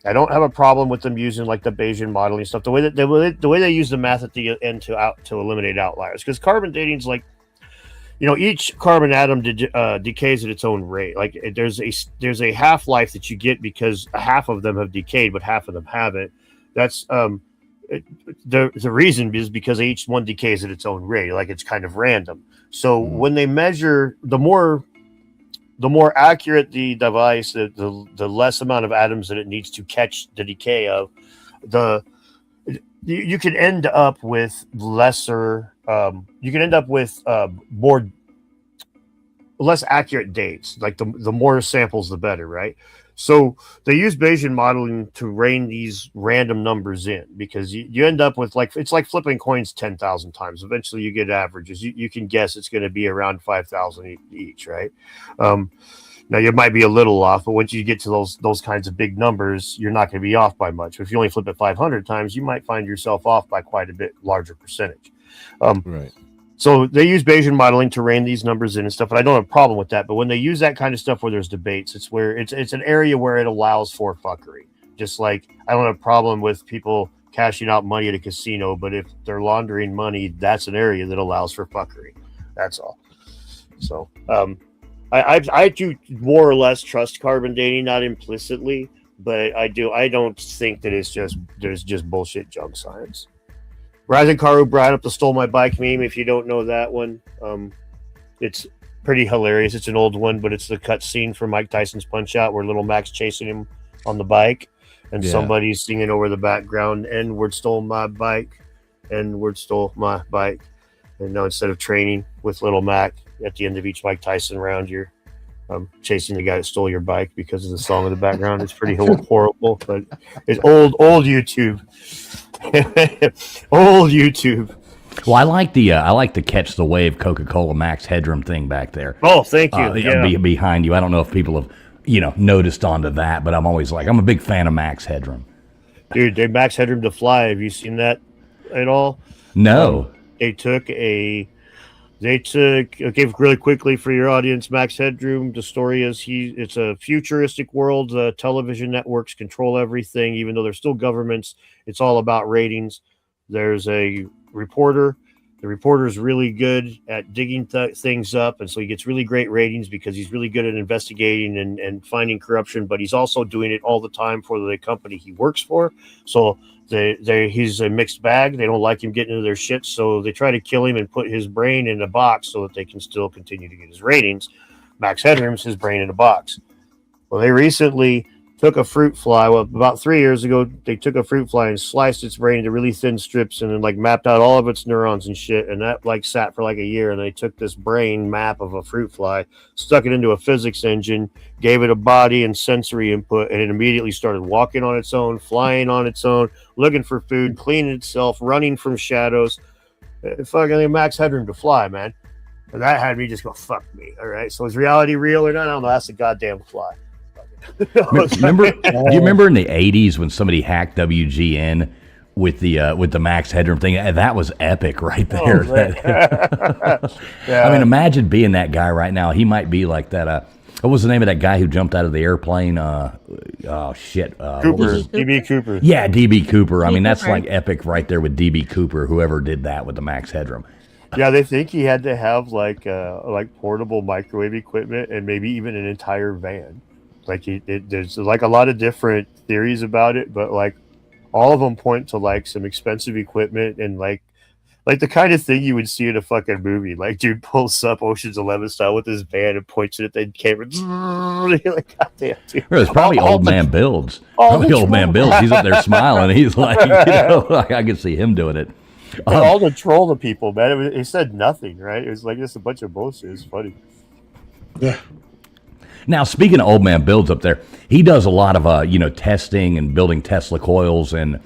I don't have a problem with them using like the Bayesian modeling stuff. The way they use the math at the end to eliminate outliers, because carbon dating is like, each carbon atom decays at its own rate. Like there's a half-life that you get because half of them have decayed, but half of them haven't. That's the reason is because each one decays at its own rate. Like it's kind of random. So when they measure, the more accurate the device, the less amount of atoms that it needs to catch the decay of, you can end up with lesser. You can end up with less accurate dates. Like the more samples, the better, right? So they use Bayesian modeling to rein these random numbers in, because you end up with it's like flipping coins 10,000 times. Eventually, you get averages. You can guess it's going to be around 5,000 each, right? Now you might be a little off, but once you get to those kinds of big numbers, you're not going to be off by much. If you only flip it 500 times, you might find yourself off by quite a bit larger percentage. Right. So they use Bayesian modeling to rein these numbers in and stuff, and I don't have a problem with that. But when they use that kind of stuff where there's debates, it's an area where it allows for fuckery. Just like I don't have a problem with people cashing out money at a casino, but if they're laundering money, that's an area that allows for fuckery. That's all. So I do more or less trust carbon dating, not implicitly, but I don't think that there's just bullshit junk science. Rising Karu brought up the stole my bike meme. If you don't know that one, it's pretty hilarious. It's an old one, but it's the cut scene from Mike Tyson's Punch Out where little Mac's chasing him on the bike, and somebody's singing over the background, N-word stole my bike, N-word stole my bike. And now instead of training with little Mac, at the end of each Mike Tyson round, you're chasing the guy that stole your bike because of the song in the background. It's pretty horrible, but it's old YouTube. Old YouTube. Well, I like the catch the wave Coca-Cola Max Headroom thing back there. Oh, thank you. Behind you. I don't know if people have noticed onto that, but I'm a big fan of Max Headroom. Dude, they Max Headroom to fly. Have you seen that at all? No. Okay, really quickly for your audience, Max Headroom, the story is it's a futuristic world. The television networks control everything, even though they're still governments. It's all about ratings. There's a reporter. The reporter is really good at digging things up, and so he gets really great ratings because he's really good at investigating and finding corruption, but he's also doing it all the time for the company he works for. So he's a mixed bag. They don't like him getting into their shit, so they try to kill him and put his brain in a box so that they can still continue to get his ratings. Max Headroom's his brain in a box. Well, they recently took a fruit fly. Well, about 3 years ago, they took a fruit fly and sliced its brain into really thin strips and then mapped out all of its neurons and shit. And that sat for a year. And they took this brain map of a fruit fly, stuck it into a physics engine, gave it a body and sensory input, and it immediately started walking on its own, flying on its own, looking for food, cleaning itself, running from shadows. Fucking Max Headroom to fly, man. And that had me just go, fuck me. All right. So is reality real or not? I don't know. That's a goddamn fly. Do you remember in the 80s when somebody hacked WGN with the Max Headroom thing? That was epic right there. Yeah. I mean, imagine being that guy right now. He might be like that What was the name of that guy who jumped out of the airplane? Oh shit, Cooper, DB Cooper. Yeah, DB Cooper. I mean, that's Cooper. like epic right there with DB Cooper. Whoever did that with the max headroom. Yeah, they think he had to have like portable microwave equipment and maybe even an entire van. Like there's like a lot of different theories about it, but like all of them point to like some expensive equipment and like the kind of thing you would see in a fucking movie. Like dude pulls up Ocean's 11 style with his van and points it at the camera. You're like, God damn, dude. It was probably old man Builds. all Probably the old man Builds. He's up there smiling. He's like, I could see him doing it. And all to troll the people, man. It said nothing, right? It was like just a bunch of bullshit. It's funny. Yeah. Now, speaking of old man Builds up there, he does a lot of testing and building Tesla coils and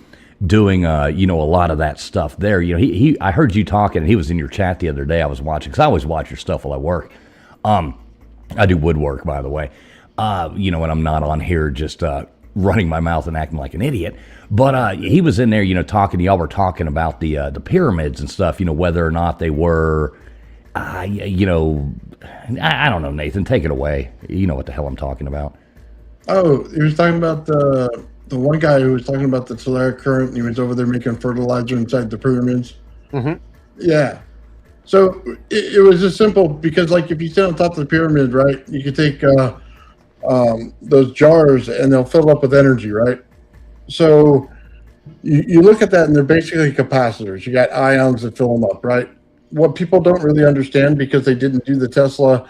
doing a lot of that stuff there. I heard you talking, and he was in your chat the other day. I was watching because I always watch your stuff while I work. I do woodwork, by the way. When I'm not on here, just running my mouth and acting like an idiot. But he was in there, talking. Y'all were talking about the pyramids and stuff. Whether or not they were, I don't know, Nathan. Take it away. You know what the hell I'm talking about. Oh, he was talking about the one guy who was talking about the telluric current, and he was over there making fertilizer inside the pyramids. Mm-hmm. Yeah. So it was just simple because, like, if you sit on top of the pyramid, right, you could take those jars and they'll fill up with energy, right? So you look at that and they're basically capacitors. You got ions that fill them up, right? What people don't really understand because they didn't do the Tesla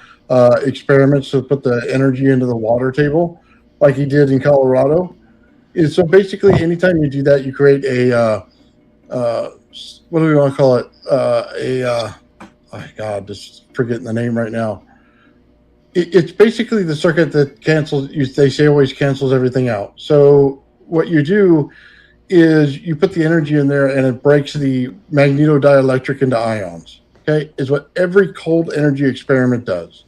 experiments to put the energy into the water table like he did in Colorado is so basically anytime you do that, you create a, what do we want to call it? Oh God, just forgetting the name right now. It's basically the circuit that cancels, they say always cancels everything out. So what you do is you put the energy in there and it breaks the magnetodielectric into ions. Okay, is what every cold energy experiment does.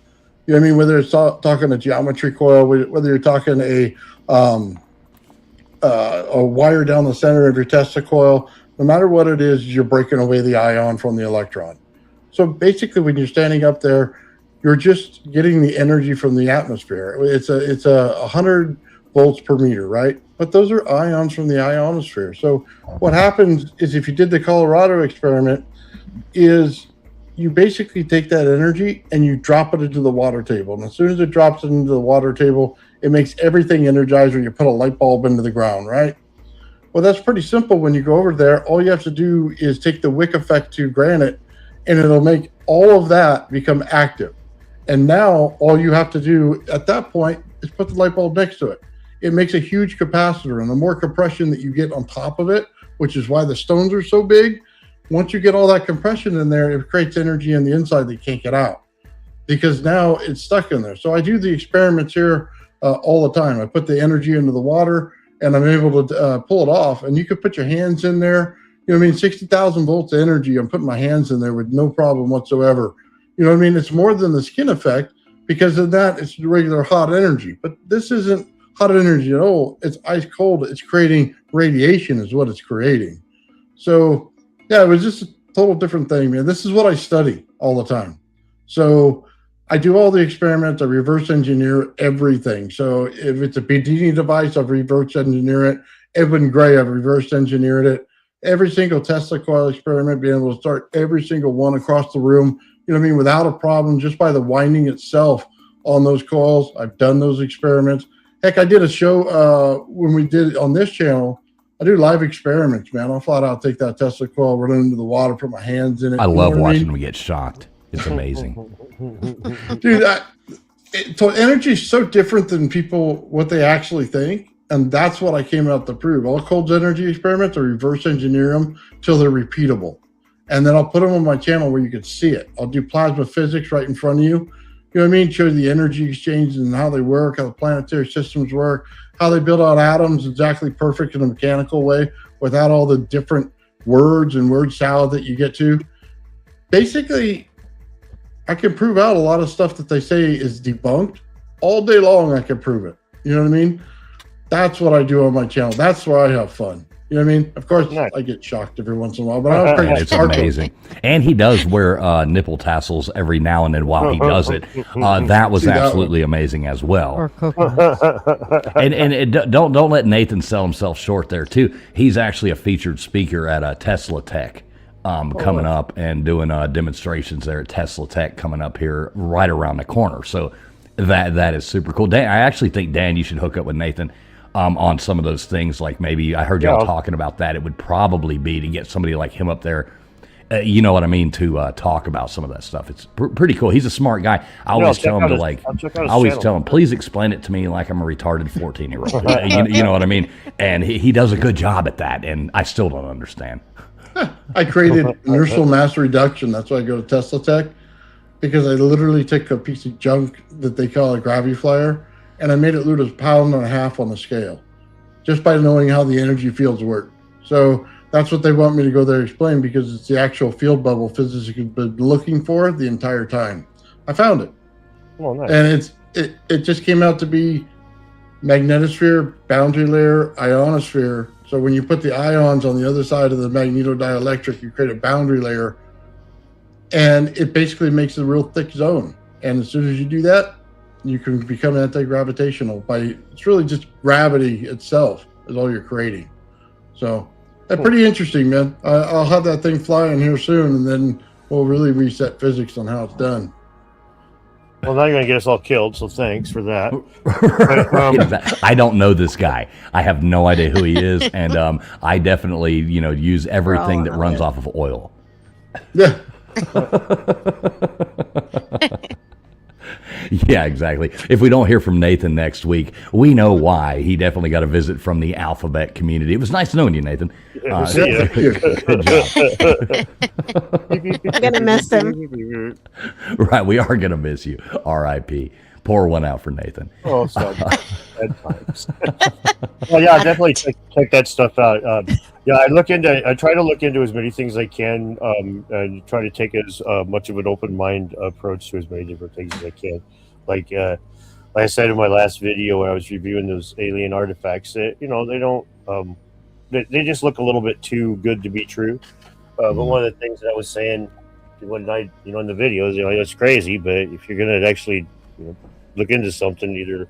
You know what I mean? Whether it's talking a geometry coil, whether you're talking a wire down the center of your Tesla coil, no matter what it is, you're breaking away the ion from the electron. So basically, when you're standing up there, you're just getting the energy from the atmosphere. It's a 100 volts per meter, right? But those are ions from the ionosphere. So what happens is if you did the Colorado experiment, is you basically take that energy and you drop it into the water table. And as soon as it drops it into the water table, it makes everything energized when you put a light bulb into the ground, right? Well, that's pretty simple. When you go over there, all you have to do is take the wick effect to granite and it'll make all of that become active. And now all you have to do at that point is put the light bulb next to it. It makes a huge capacitor, and the more compression that you get on top of it, which is why the stones are so big, once you get all that compression in there, it creates energy on the inside that you can't get out because now it's stuck in there. So I do the experiments here all the time. I put the energy into the water and I'm able to pull it off, and you could put your hands in there. 60,000 volts of energy. I'm putting my hands in there with no problem whatsoever. It's more than the skin effect because of that. It's regular hot energy, but this isn't hot energy at all. It's ice cold. It's creating radiation is what it's creating. So yeah, it was just a total different thing, man. This is what I study all the time. So I do all the experiments. I reverse engineer everything. So if it's a Bedini device, I've reverse engineered it. Edwin Gray, I've reverse engineered it. Every single Tesla coil experiment, being able to start every single one across the room, without a problem, just by the winding itself on those coils. I've done those experiments. Heck, I did a show when we did it on this channel. I do live experiments, man. I'll flat out take that Tesla coil, run it into the water, put my hands in it. I love watching them get shocked. It's amazing. Dude, energy is so different than people, what they actually think. And that's what I came out to prove. All cold energy experiments, I reverse engineer them till they're repeatable. And then I'll put them on my channel where you can see it. I'll do plasma physics right in front of you. You know what I mean? Show you the energy exchanges and how they work, how the planetary systems work, how they build out atoms exactly perfect in a mechanical way without all the different words and word salad that you get to. Basically, I can prove out a lot of stuff that they say is debunked. All day long, I can prove it. You know what I mean? That's what I do on my channel. That's where I have fun. You know what I mean? Of course, Nice. I get shocked every once in a while, but I don't And think it's amazing. And he does wear nipple tassels every now and then while he does it. That was See that absolutely amazing as well. Or coconuts. Don't let Nathan sell himself short there too. He's actually a featured speaker at Tesla Tech, coming up and doing demonstrations there at Tesla Tech coming up here right around the corner. So that is super cool. Dan, I actually think, Dan, you should hook up with Nathan on some of those things. Like maybe I heard y'all talking about that. It would probably be to get somebody like him up there. You know what I mean, to talk about some of that stuff. It's pretty cool. He's a smart guy. I always tell him tell him, please explain it to me like I'm a retarded 14-year-old. you know what I mean? And he does a good job at that, and I still don't understand. I created inertial mass reduction. That's why I go to Tesla Tech, because I literally took a piece of junk that they call a gravity flyer, and I made it lose 1.5 pounds on the scale, just by knowing how the energy fields work. So that's what they want me to go there and explain, because it's the actual field bubble physicists have been looking for the entire time. I found it. Oh, nice. And it just came out to be magnetosphere, boundary layer, ionosphere. So when you put the ions on the other side of the magnetodielectric, you create a boundary layer, and it basically makes a real thick zone. And as soon as you do that, you can become anti-gravitational it's really just gravity itself is all you're creating. So that's pretty interesting, man. I'll have that thing flying here soon, and then we'll really reset physics on how it's done. Well, now you're going to get us all killed, so thanks for that. I don't know this guy. I have no idea who he is, and I definitely, use everything that runs off of oil. Yeah. Yeah, exactly. If we don't hear from Nathan next week, we know why. He definitely got a visit from the Alphabet community. It was nice knowing you, Nathan. Good job. I'm gonna miss him. Right, we are gonna miss you. R.I.P. Pour one out for Nathan. Oh, so bad times. Well, yeah, definitely check that stuff out. I try to look into as many things as I can, and try to take as much of an open mind approach to as many different things as I can. Like I said in my last video when I was reviewing those alien artifacts, that they don't, they just look a little bit too good to be true. But one of the things that I was saying when I, in the videos, it's crazy, but if you're gonna actually, look into something, either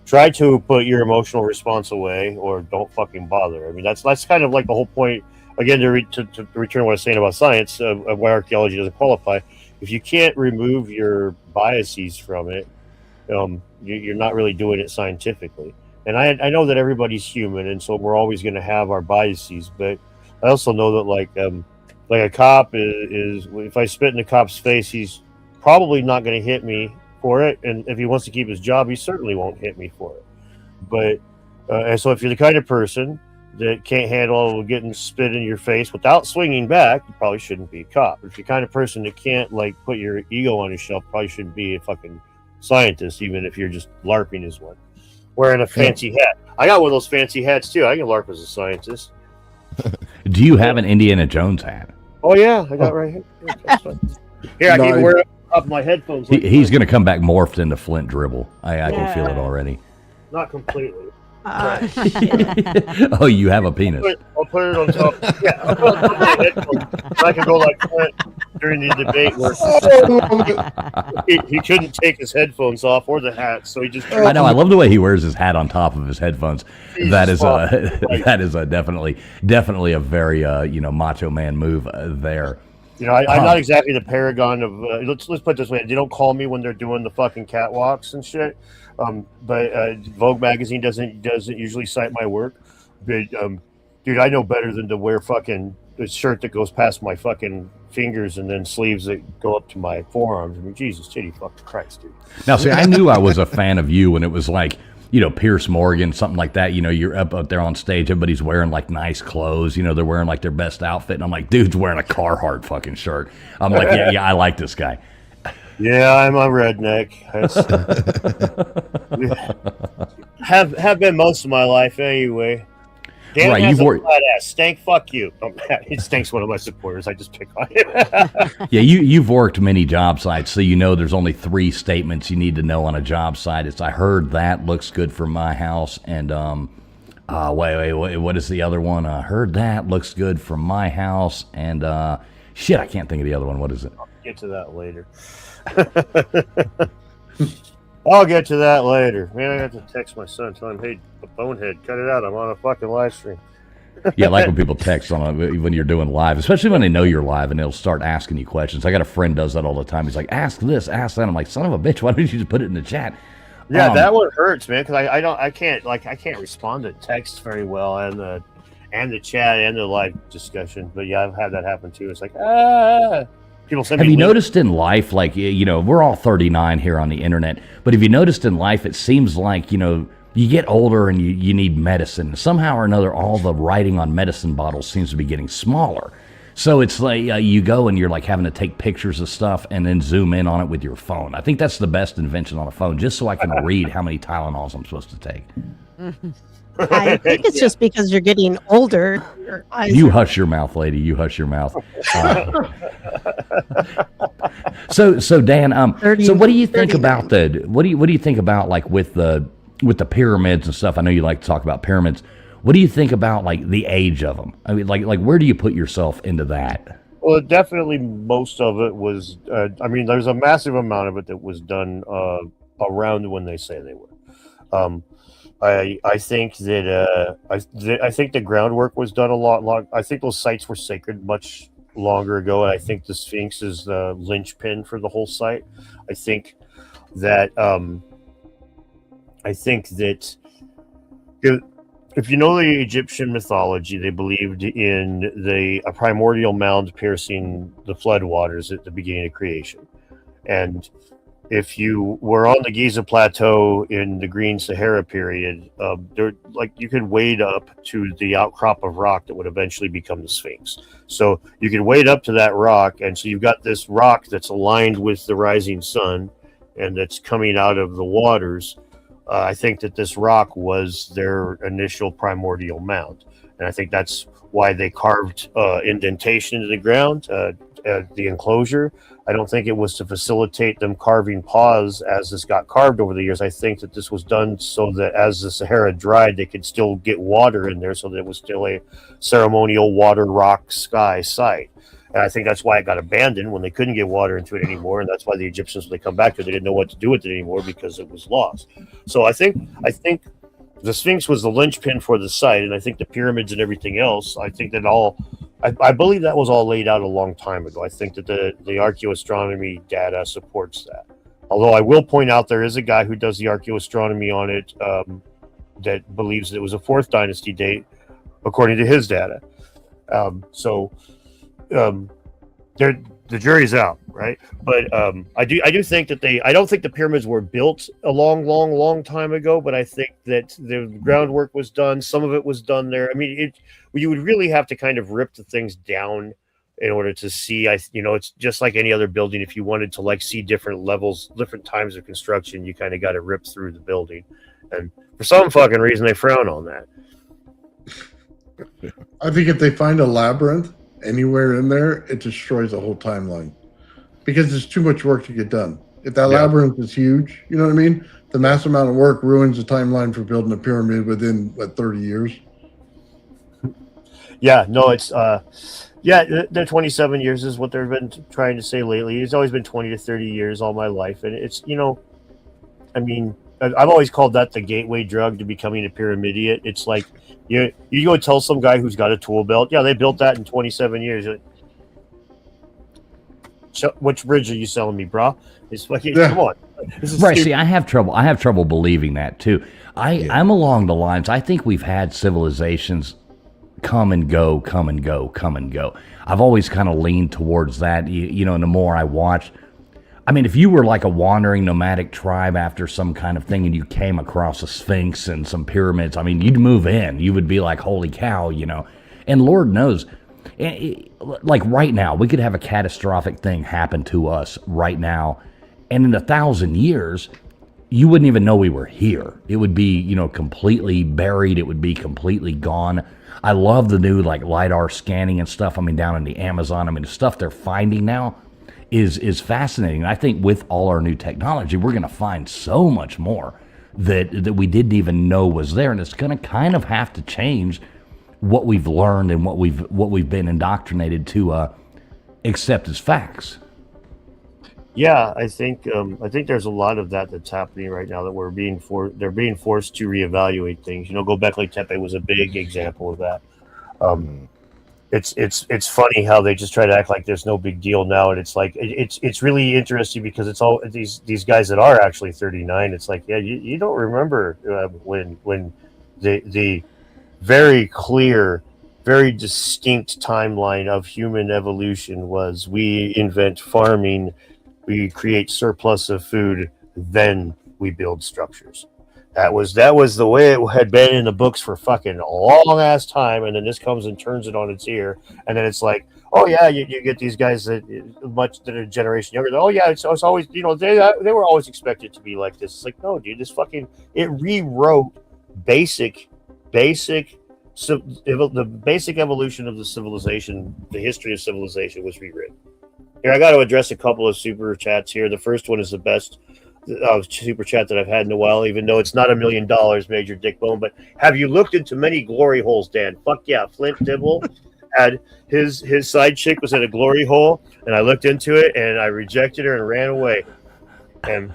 try to put your emotional response away or don't fucking bother. I mean, that's kind of like the whole point. Again, to return to what I was saying about science, of why archaeology doesn't qualify. If you can't remove your biases from it, you're not really doing it scientifically. And I know that everybody's human, and so we're always going to have our biases. But I also know that like a cop is if I spit in a cop's face, he's probably not going to hit me for it, and if he wants to keep his job, he certainly won't hit me for it. But and so if you're the kind of person that can't handle getting spit in your face without swinging back, you probably shouldn't be a cop. If you're the kind of person that can't put your ego on your shelf, probably shouldn't be a fucking scientist, even if you're just LARPing as one, wearing a fancy hat. I got one of those fancy hats too. I can LARP as a scientist. Do you have an Indiana Jones hat? Oh yeah, I got right here. Here, I can even wear it up my headphones. He's going to come back morphed into Flint Dribble. I can feel it already. Not completely. Oh, you have a penis. I'll put it on top. Yeah, I'll put it on my headphones. I can go like Flint during the debate where he couldn't take his headphones off or the hat, so he just. I know. I love the way he wears his hat on top of his headphones. That is definitely a very macho man move there. I'm not exactly the paragon of. Let's put it this way: they don't call me when they're doing the fucking catwalks and shit. But Vogue magazine doesn't usually cite my work. But dude, I know better than to wear fucking a shirt that goes past my fucking fingers and then sleeves that go up to my forearms. I mean, Jesus, titty fucking Christ, dude. Now, see, I knew I was a fan of you when it was like, Pierce Morgan, something like that. You're up there on stage, everybody's wearing like nice clothes. They're wearing like their best outfit. And I'm like, dude's wearing a Carhartt fucking shirt. I'm like, yeah, I like this guy. Yeah, I'm a redneck. Have been most of my life anyway. Dan has a flat ass. Stank, fuck you. Stank's one of my supporters. I just pick on him. Yeah, you've worked many job sites, so there's only 3 statements you need to know on a job site. It's I heard that looks good for my house, and Wait, what is the other one? Heard that, looks good from my house, and shit, I can't think of the other one. What is it? I'll get to that later. I'll get to that later. Man, I have to text my son, tell him, hey, bonehead, cut it out. I'm on a fucking live stream. Yeah, like when people text when you're doing live, especially when they know you're live and they'll start asking you questions. I got a friend does that all the time. He's like, ask this, ask that. I'm like, son of a bitch, why don't you just put it in the chat? Yeah, that one hurts, man, because I can't respond to text very well, and the chat and the live discussion. But yeah, I've had that happen too. It's like people send me. Have you noticed in life, like, you know, we're all 39 here on the internet, but have you noticed in life, it seems like, you know, you get older and you need medicine. Somehow or another, all the writing on medicine bottles seems to be getting smaller. So it's like you go and you're like having to take pictures of stuff and then zoom in on it with your phone. I think that's the best invention on a phone, just so I can read how many Tylenols I'm supposed to take. I think it's just because you're getting older. Your eyes You hush your mouth, lady. You hush your mouth. So Dan, so what do you think about what do you think about, like, with the pyramids and stuff? I know you like to talk about pyramids. What do you think about, like, the age of them? I mean, like where do you put yourself into that? Well, definitely most of it was. I mean, there's a massive amount of it that was done around when they say they were. I think that I think the groundwork was done a lot. I think those sites were sacred much longer ago, and I think the Sphinx is the linchpin for the whole site. I think that if you know the Egyptian mythology, they believed in a primordial mound piercing the floodwaters at the beginning of creation. And if you were on the Giza Plateau in the Green Sahara period, you could wade up to the outcrop of rock that would eventually become the Sphinx. So you could wade up to that rock, and so you've got this rock that's aligned with the rising sun, and that's coming out of the waters. I think that this rock was their initial primordial mound, and I think that's why they carved indentation into the ground, the enclosure. I don't think it was to facilitate them carving paws as this got carved over the years. I think that this was done so that as the Sahara dried, they could still get water in there, so that it was still a ceremonial water, rock, sky site. And I think that's why it got abandoned when they couldn't get water into it anymore. And that's why the Egyptians, when they come back to it, they didn't know what to do with it anymore because it was lost. So I think the Sphinx was the linchpin for the site. And I think the pyramids and everything else, I think that I believe that was all laid out a long time ago. I think that the archaeoastronomy data supports that. Although I will point out there is a guy who does the archaeoastronomy on it that believes that it was a 4th dynasty date, according to his data. The jury's out, right? But I do think that I don't think the pyramids were built a long time ago, but I think that the groundwork was done. Some of it was done there. I mean, you would really have to kind of rip the things down in order to see. It's just like any other building. If you wanted to see different levels, different times of construction, you kind of got to rip through the building. And for some fucking reason, they frown on that. I think if they find a labyrinth anywhere in there, it destroys the whole timeline because there's too much work to get done. If that labyrinth is huge, you know what I mean? The massive amount of work ruins the timeline for building a pyramid within 30 years. Yeah, no, it's the 27 years is what they've been trying to say lately. It's always been 20 to 30 years all my life, and it's I mean, I've always called that the gateway drug to becoming a pyramidiot. It's like you go tell some guy who's got a tool belt, yeah, they built that in 27 years. Which bridge are you selling me, bro? It's fucking come on. Right. See, I have trouble believing that too. I'm along the lines. I think we've had civilizations come and go. I've always kind of leaned towards that. And the more I watch. I mean, if you were like a wandering nomadic tribe after some kind of thing and you came across a Sphinx and some pyramids, I mean, you'd move in. You would be like, holy cow, And Lord knows, like right now, we could have a catastrophic thing happen to us right now. And in 1,000 years, you wouldn't even know we were here. It would be, completely buried. It would be completely gone. I love the new LiDAR scanning and stuff. I mean, down in the Amazon, I mean, the stuff they're finding now is fascinating. I think with all our new technology, we're going to find so much more. that we didn't even know was there, and it's going to kind of have to change what we've learned and what we've been indoctrinated to accept as facts. Yeah, I think there's a lot of that's happening right now, that they're being forced to reevaluate things. Gobekli Tepe was a big example of that. It's funny how they just try to act like there's no big deal now, and it's like it's really interesting because it's all these guys that are actually 39. It's like, yeah, you don't remember when the very clear, very distinct timeline of human evolution was: we invent farming, we create surplus of food, then we build structures. That was the way it had been in the books for fucking a long ass time, and then this comes and turns it on its ear, and then it's like, oh yeah, you get these guys that are a generation younger. Oh yeah, it's always, they were always expected to be like this. It's like, no, dude, it rewrote the basic evolution of the civilization. The history of civilization was rewritten. Here, I got to address a couple of super chats here. The first one is the best super chat that I've had in a while, even though it's not $1 million, Major Dick Bone. But have you looked into many glory holes, Dan? Fuck yeah. Flint Dibble had his side chick was at a glory hole, and I looked into it, and I rejected her and ran away. And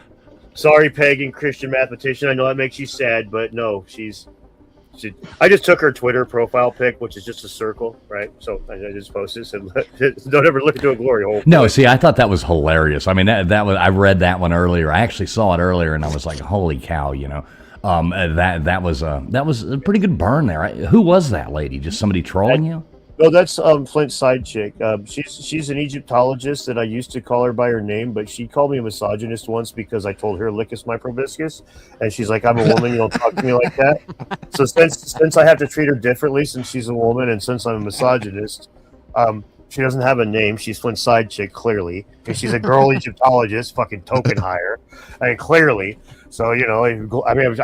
sorry, pagan Christian mathematician, I know that makes you sad, but no, I just took her Twitter profile pic, which is just a circle, right? So I just posted and don't ever look into a glory hole. No, see, I thought that was hilarious. I mean, that was, I read that one earlier. I actually saw it earlier, and I was like, holy cow, that was a pretty good burn there. Who was that lady? Just somebody trolling you? No, that's Flint's side chick. She's an Egyptologist, and I used to call her by her name, but she called me a misogynist once because I told her "lickus my proboscis," and she's like, "I'm a woman, you don't talk to me like that." So since I have to treat her differently, since she's a woman, and since I'm a misogynist, she doesn't have a name. She's Flint's side chick, clearly, and she's a girl Egyptologist, fucking token hire, and clearly. So, I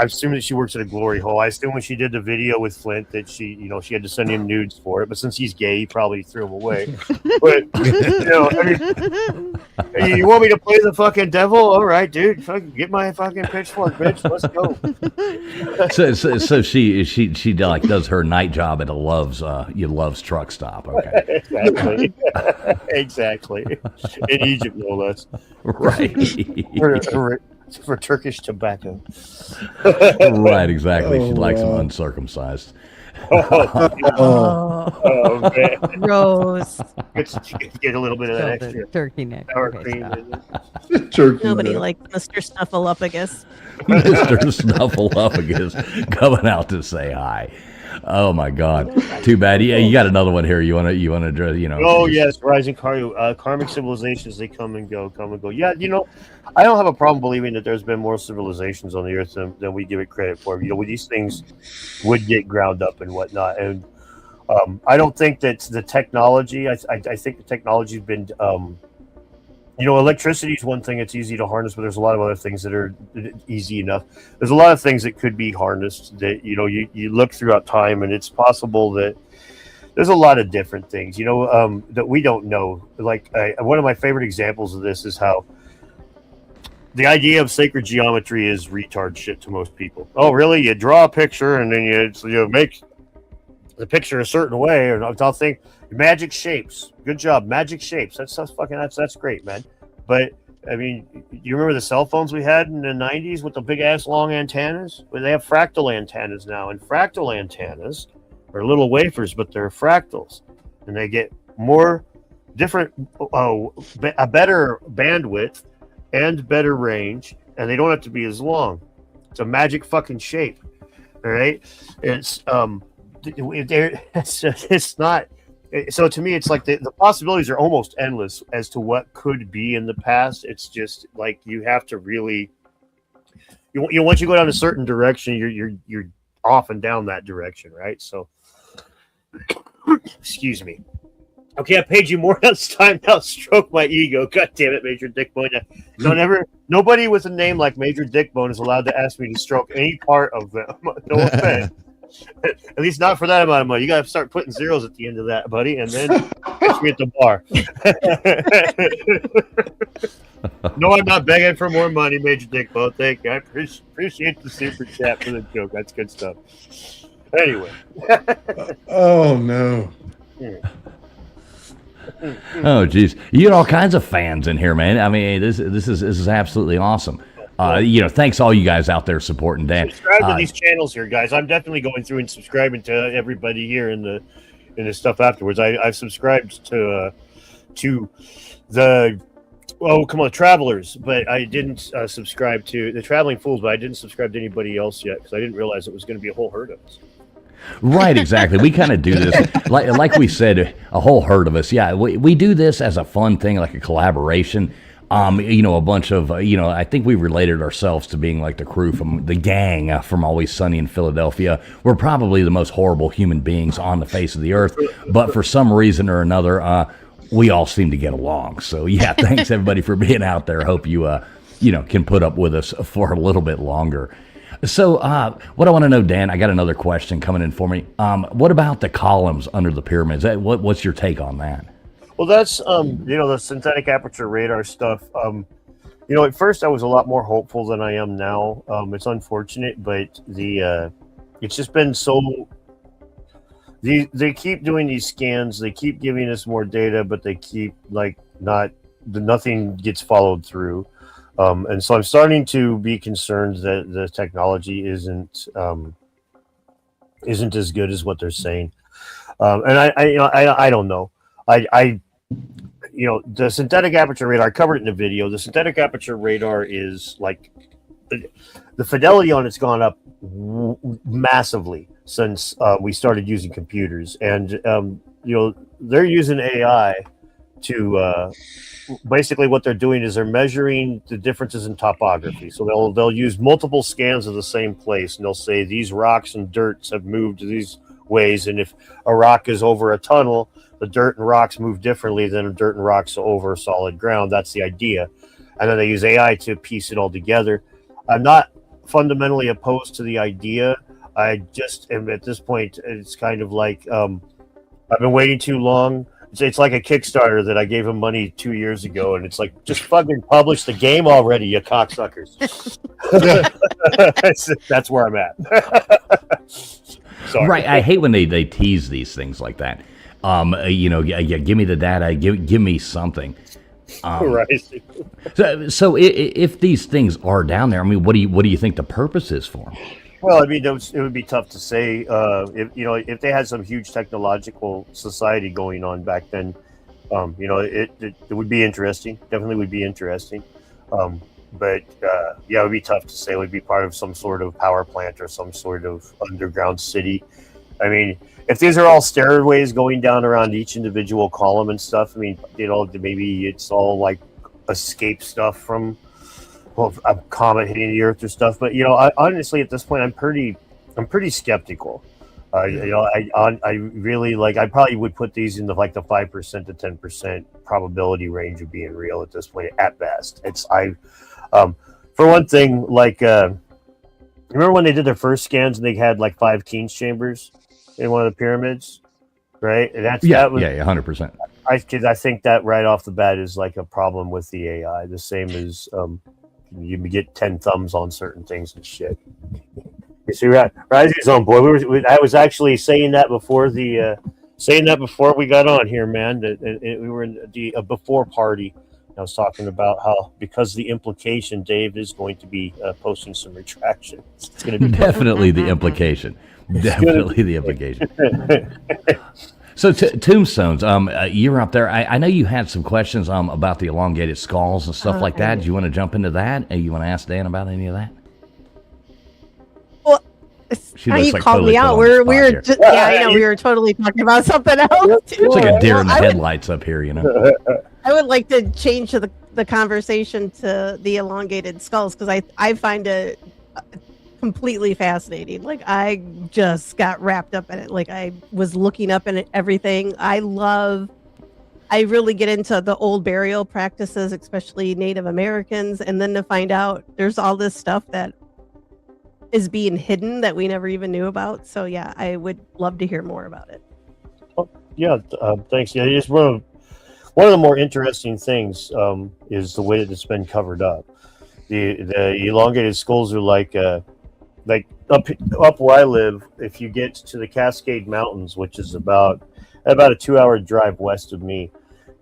assume that she works at a glory hole. I assume when she did the video with Flint that she had to send him nudes for it. But since he's gay, he probably threw them away. But, you want me to play the fucking devil? All right, dude. Fucking get my fucking pitchfork, bitch. Let's go. So she like does her night job at a Love's truck stop. Okay. Exactly. In Egypt, no less. Right. For Turkish tobacco. Right, exactly. She likes them uncircumcised. Oh man. Gross. Get a little bit of that extra turkey neck. sour cream in it. Turkey Nobody neck. likes Mr. Snuffleupagus. Mr. Snuffleupagus coming out to say hi. Oh my God! Too bad. Yeah, you got another one here. You want to address? Oh yes, rising karmic civilizations. They come and go. Yeah, I don't have a problem believing that there's been more civilizations on the earth than we give it credit for. These things would get ground up and whatnot, and I don't think that the technology. I think the technology's been. Electricity is one thing that's easy to harness, but there's a lot of other things that are easy enough. There's a lot of things that could be harnessed that, you look throughout time, and it's possible that there's a lot of different things, that we don't know. Like one of my favorite examples of this is how the idea of sacred geometry is retard shit to most people. Oh, really? You draw a picture and then you make the picture a certain way, or I'll think magic shapes. Good job, magic shapes. That's great, man. But I mean, you remember the cell phones we had in the 90s with the big ass long antennas? Well, they have fractal antennas now, and fractal antennas are little wafers, but they're fractals, and they get more different, a better bandwidth and better range, and they don't have to be as long. It's a magic fucking shape. All right, it's not. So to me, it's like the possibilities are almost endless as to what could be in the past. It's just like you have to really, once you go down a certain direction, you're off and down that direction, right? So, excuse me. Okay, I paid you more. It's time now. Stroke my ego. God damn it, Major Dickbone. Nobody with a name like Major Dickbone is allowed to ask me to stroke any part of them. No offense. At least not for that amount of money. You got to start putting zeros at the end of that, buddy, and then catch me at the bar. No, I'm not begging for more money, Major Dick Bo. Thank you. I appreciate the super chat for the joke. That's good stuff. Anyway. Oh no. Oh, geez. You get all kinds of fans in here, man. I mean, this is absolutely awesome. Thanks all you guys out there supporting Dan. Subscribe to these channels here, guys. I'm definitely going through and subscribing to everybody here in the stuff afterwards. I've subscribed to the Travelers, but I didn't subscribe to the Traveling Fools, but I didn't subscribe to anybody else yet because I didn't realize it was going to be a whole herd of us. Right, exactly. We kind of do this, like we said, a whole herd of us. Yeah, we do this as a fun thing, like a collaboration. A bunch of, I think we related ourselves to being like the crew from the gang from Always Sunny in Philadelphia. We're probably the most horrible human beings on the face of the earth, but for some reason or another, we all seem to get along. So yeah, thanks everybody for being out there. Hope you, can put up with us for a little bit longer. So what I want to know, Dan, I got another question coming in for me. What about the columns under the pyramids? What's your take on that? Well, that's the synthetic aperture radar stuff. At first I was a lot more hopeful than I am now. It's unfortunate, but it's just been so. They keep doing these scans. They keep giving us more data, but they keep nothing gets followed through. And so I'm starting to be concerned that the technology isn't as good as what they're saying. And I don't know. The synthetic aperture radar, I covered it in the video. The synthetic aperture radar is like the fidelity on it's gone up massively since we started using computers, and they're using AI to basically what they're doing is they're measuring the differences in topography. So they'll use multiple scans of the same place, and they'll say these rocks and dirts have moved these ways, and if a rock is over a tunnel, the dirt and rocks move differently than dirt and rocks over solid ground. That's the idea. And then they use AI to piece it all together. I'm not fundamentally opposed to the idea. I just am at this point, it's kind of like I've been waiting too long. It's like a Kickstarter that I gave him money 2 years ago, and it's like, just fucking publish the game already, you cocksuckers. That's where I'm at. Sorry. Right, I hate when they tease these things like that. Give me the data, give me something. Right. So if these things are down there, I mean, what do you think the purpose is for them? Well, I mean, it would be tough to say. If they had some huge technological society going on back then, it would be interesting. Definitely would be interesting. But it would be tough to say. It would be part of some sort of power plant or some sort of underground city. I mean, if these are all stairways going down around each individual column and stuff, I mean, maybe it's all like escape stuff from a comet hitting the Earth or stuff. But honestly, at this point, I'm pretty skeptical. I really I probably would put these in the 5% to 10% probability range of being real at this point at best. For one thing, remember when they did their first scans and they had 5 Keen's chambers in one of the pyramids, right? And that was 100%. I think that right off the bat is a problem with the AI. The same as you get 10 thumbs on certain things and shit. You see, Rising's on board. I was actually saying that before we got on here, man. We were in a before party. I was talking about how, because the implication, Dave is going to be posting some retraction. It's going to be definitely the implication. Definitely the implication. So tombstones, you're up there. I know you had some questions about the elongated skulls and stuff like that. Do you want to jump into that? You want to ask Dan about any of that? Well, how you called me out. We were totally talking about something else. Too. It's like a deer in the headlights up here, I would like to change the conversation to the elongated skulls, because I find it completely fascinating. I just got wrapped up in it. I was looking up in it, everything. I really get into the old burial practices, especially Native Americans, and then to find out there's all this stuff that is being hidden that we never even knew about. So yeah, I would love to hear more about it. Yeah, thanks. Yeah, I just want one of the more interesting things is the way that it's been covered up. The elongated skulls are like up where I live. If you get to the Cascade Mountains, which is about a 2-hour drive west of me,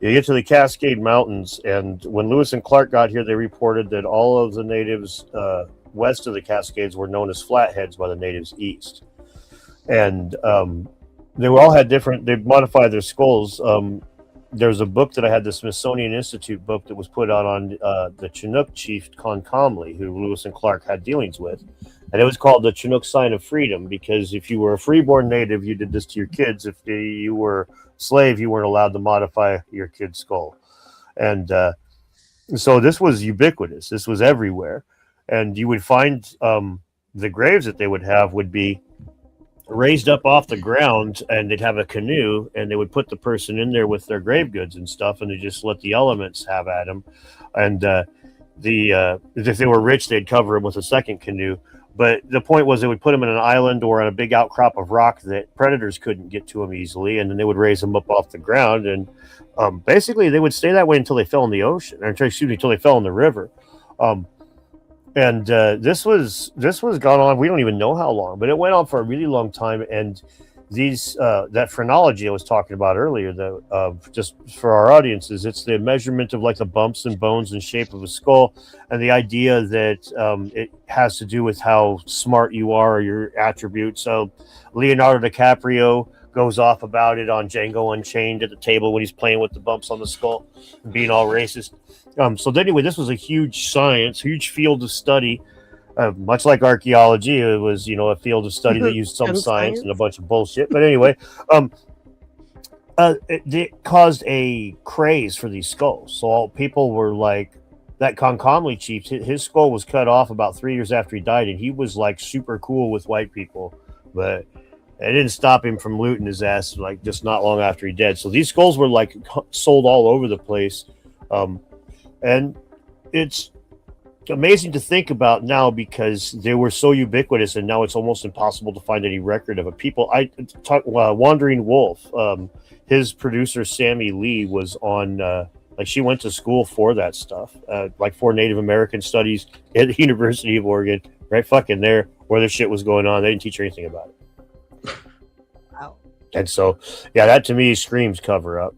you get to the Cascade Mountains, and when Lewis and Clark got here, they reported that all of the natives west of the Cascades were known as flatheads by the natives east, and they all had different. They modified their skulls. There's a book that I had, the Smithsonian Institute book, that was put out on the Chinook chief Concomly, who Lewis and Clark had dealings with, and it was called the Chinook Sign of Freedom, because if you were a freeborn native, you did this to your kids. If you were a slave, you weren't allowed to modify your kid's skull, and so this was ubiquitous. This was everywhere, and you would find the graves that they would have would be raised up off the ground, and they'd have a canoe, and they would put the person in there with their grave goods and stuff, and they just let the elements have at them. And if they were rich, they'd cover them with a second canoe. But the point was, they would put them in an island or on a big outcrop of rock that predators couldn't get to them easily, and then they would raise them up off the ground, and basically they would stay that way until they fell in the ocean, or until they fell in the river. And this was gone on. We don't even know how long, but it went on for a really long time. And these that phrenology I was talking about earlier, just for our audiences, it's the measurement of like the bumps and bones and shape of a skull, and the idea that it has to do with how smart you are or your attributes. So Leonardo DiCaprio goes off about it on Django Unchained at the table when he's playing with the bumps on the skull and being all racist. So anyway, this was a huge field of study, much like archaeology. It was, a field of study that used some science and a bunch of bullshit. But anyway, it caused a craze for these skulls. So all people were like, that Concomly chief, his skull was cut off about 3 years after he died, and he was like super cool with white people, but it didn't stop him from looting his ass like just not long after he died. So these skulls were like sold all over the place. And it's amazing to think about now, because they were so ubiquitous, and now it's almost impossible to find any record of it. Wandering Wolf, his producer Sammy Lee was on, she went to school for that stuff, for Native American studies at the University of Oregon, right fucking there where the shit was going on. They didn't teach her anything about it. Wow. And so, yeah, that to me screams cover up.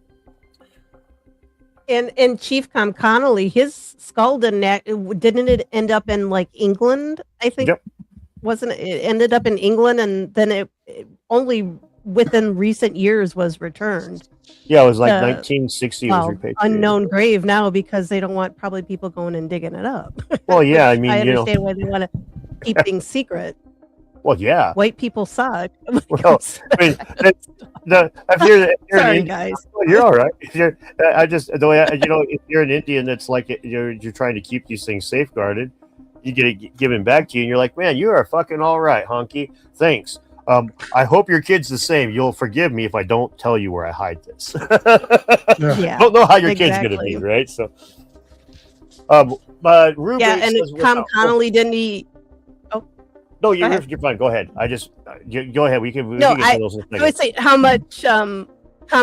And Chief Connolly, his skull didn't it end up in like England? I think. Yep. Wasn't it? It ended up in England, and then it only within recent years was returned. Yeah, it was like 1960. It was repatriated. Unknown grave now, because they don't want probably people going and digging it up. Well, yeah, I mean, I understand why they want to keep things secret. Well, yeah. White people suck. Well, I mean, Sorry, guys. You're all right. If you're an Indian that's like you're trying to keep these things safeguarded, you get it given back to you, and you're like, man, you are fucking all right, honky. Thanks. I hope your kid's the same. You'll forgive me if I don't tell you where I hide this. Yeah. Don't know how your kid's gonna be, right? So, but Ruben, and Connolly didn't he? No, you're fine. Go ahead. Go ahead. We can I would say how much Tom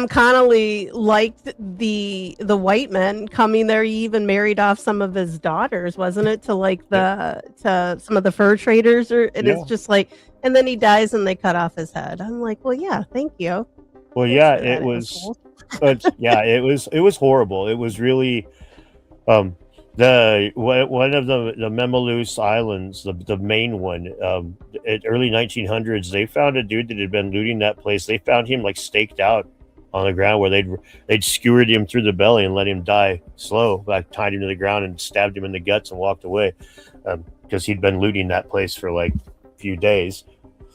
Connolly liked the white men coming there. He even married off some of his daughters, wasn't it? To some of the fur traders, it's just like, and then he dies and they cut off his head. I'm like, well, yeah, thank you. Well, yeah, it was. It was horrible. It was really. One of the Memaloose Islands, the main one, at early 1900s, they found a dude that had been looting that place. They found him like staked out on the ground, where they'd skewered him through the belly and let him die slow, like tied him to the ground and stabbed him in the guts and walked away, because he'd been looting that place for like a few days.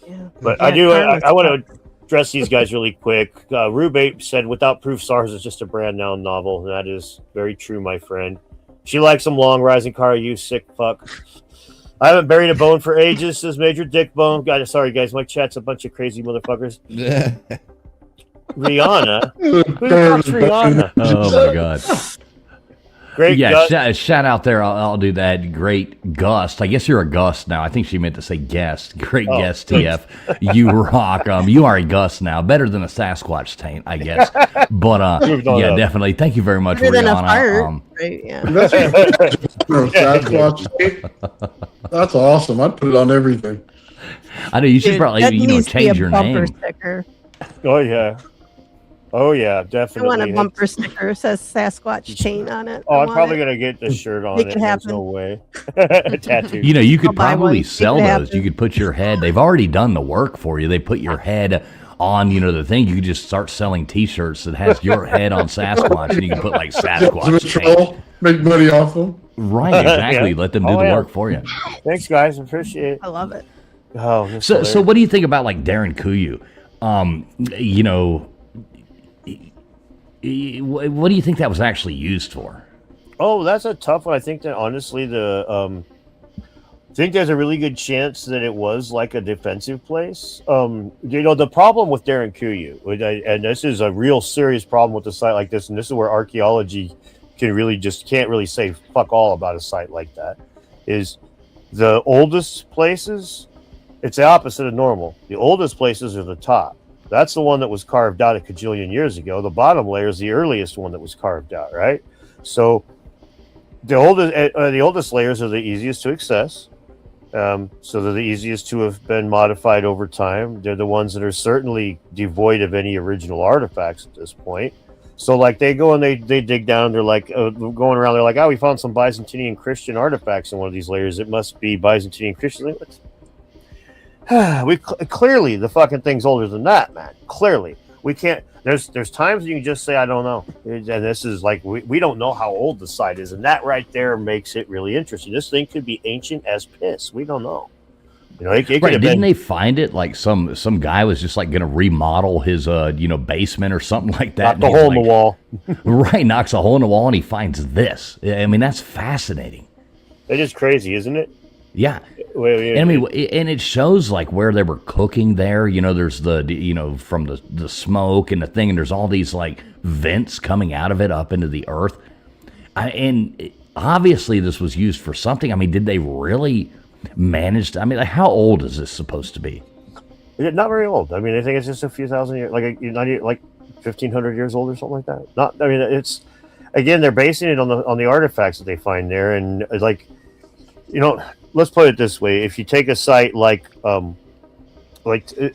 Yeah. But I want to address these guys really quick. Rube said, "Without proof, SARS is just a brand now novel." And that is very true, my friend. She likes them long, rising car, you sick fuck. I haven't buried a bone for ages, says Major Dick Bone. Sorry, guys, my chat's a bunch of crazy motherfuckers. Rihanna? Who the fuck's Rihanna? Oh, my God. Great. Yeah, shout out there. I'll do that. Great Gust. I guess you're a Gust now. I think she meant to say guest. Great guest, TF. You rock. You are a Gust now. Better than a Sasquatch taint, I guess. But yeah, definitely. Thank you very much, Better than a Rihanna. fart, right? Yeah. That's awesome. I'd put it on everything. I know you should Dude, probably that needs to be change a your bumper name. sticker. Oh yeah, I definitely. want a bumper sticker that says Sasquatch chain on it. Oh, I I'm want probably it. gonna get this shirt on. Make it There's happen. no way. Tattoo. You know, you I'll could buy probably one. sell Make it those. happen. You could put your head. They've already done the work for you. They put your head on, the thing. You could just start selling T-shirts that has your head on Sasquatch, and you can put like Sasquatch tape. Make money off them. Right, exactly. Yeah. Let them do the work for you. Thanks, guys. Appreciate it. I love it. Oh, that's So hilarious. what do you think about like Darren Kuyu? What do you think that was actually used for? Oh, that's a tough one. I think that honestly, I think there's a really good chance that it was like a defensive place. The problem with Darren Kuyu, and this is a real serious problem with a site like this, and this is where archaeology can't really say fuck all about a site like that, is the oldest places. It's the opposite of normal. The oldest places are the top. That's the one that was carved out a cajillion years ago. The bottom layer is the earliest one that was carved out, right? So the oldest layers are the easiest to access. So they're the easiest to have been modified over time. They're the ones that are certainly devoid of any original artifacts at this point. So like they go and they dig down. They're like going around. They're like, oh, we found some Byzantine Christian artifacts in one of these layers. It must be Byzantine Christian. Clearly the fucking thing's older than that, man. Clearly we can't. There's times you can just say I don't know, and this is like we don't know how old the site is, and that right there makes it really interesting. This thing could be ancient as piss. We don't know. It could Right? have Didn't been. they find it like some guy was just like going to remodel his basement or something like that? Knock the hole in the wall. Right, knocks a hole in the wall and he finds this. I mean, that's fascinating. It is crazy, isn't it? Yeah. And I mean, and it shows like where they were cooking there. There's the from the smoke and the thing, and there's all these like vents coming out of it up into the earth. And obviously this was used for something. I mean, did they really manage to? I mean, like, how old is this supposed to be? Not very old. I mean, I think it's just a few thousand years, like 1,500 years old or something like that. Not. I mean, it's again they're basing it on the artifacts that they find there, and like let's put it this way: if you take a site like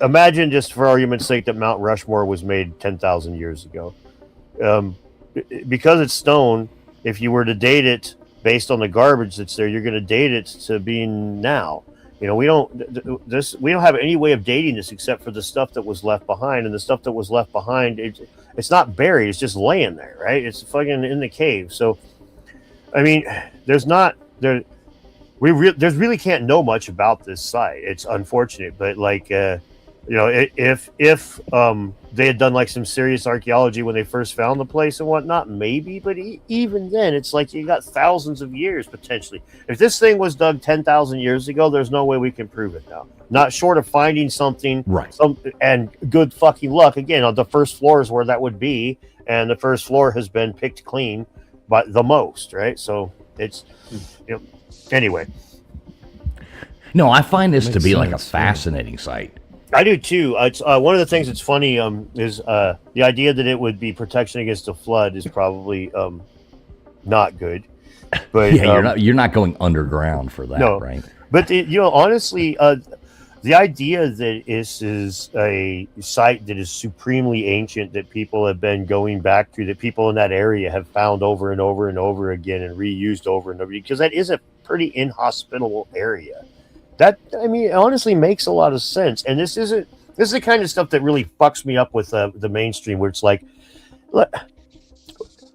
imagine, just for argument's sake, that Mount Rushmore was made 10,000 years ago, because it's stone. If you were to date it based on the garbage that's there, you're going to date it to being now. We don't have any way of dating this except for the stuff that was left behind, and the stuff that was left behind, it's not buried; it's just laying there, right? It's fucking in the cave. So, I mean, there's really can't know much about this site. It's unfortunate, but if they had done like some serious archaeology when they first found the place and whatnot, maybe. But even then, it's like you got thousands of years potentially. If this thing was dug 10,000 years ago, there's no way we can prove it now. Not short of finding something, right? And good fucking luck. Again, on the first floor is where that would be, and the first floor has been picked clean by the most, right? So it's anyway. No, I find this to be like a fascinating site. I do too. It's one of the things that's funny is the idea that it would be protection against a flood is probably not good. But yeah, you're not going underground for that, no. Right? But honestly, the idea that this is a site that is supremely ancient, that people have been going back through, that people in that area have found over and over and over again and reused over and over, because that is a pretty inhospitable area. That, I mean, it honestly makes a lot of sense. And this is the kind of stuff that really fucks me up with the mainstream, where it's like,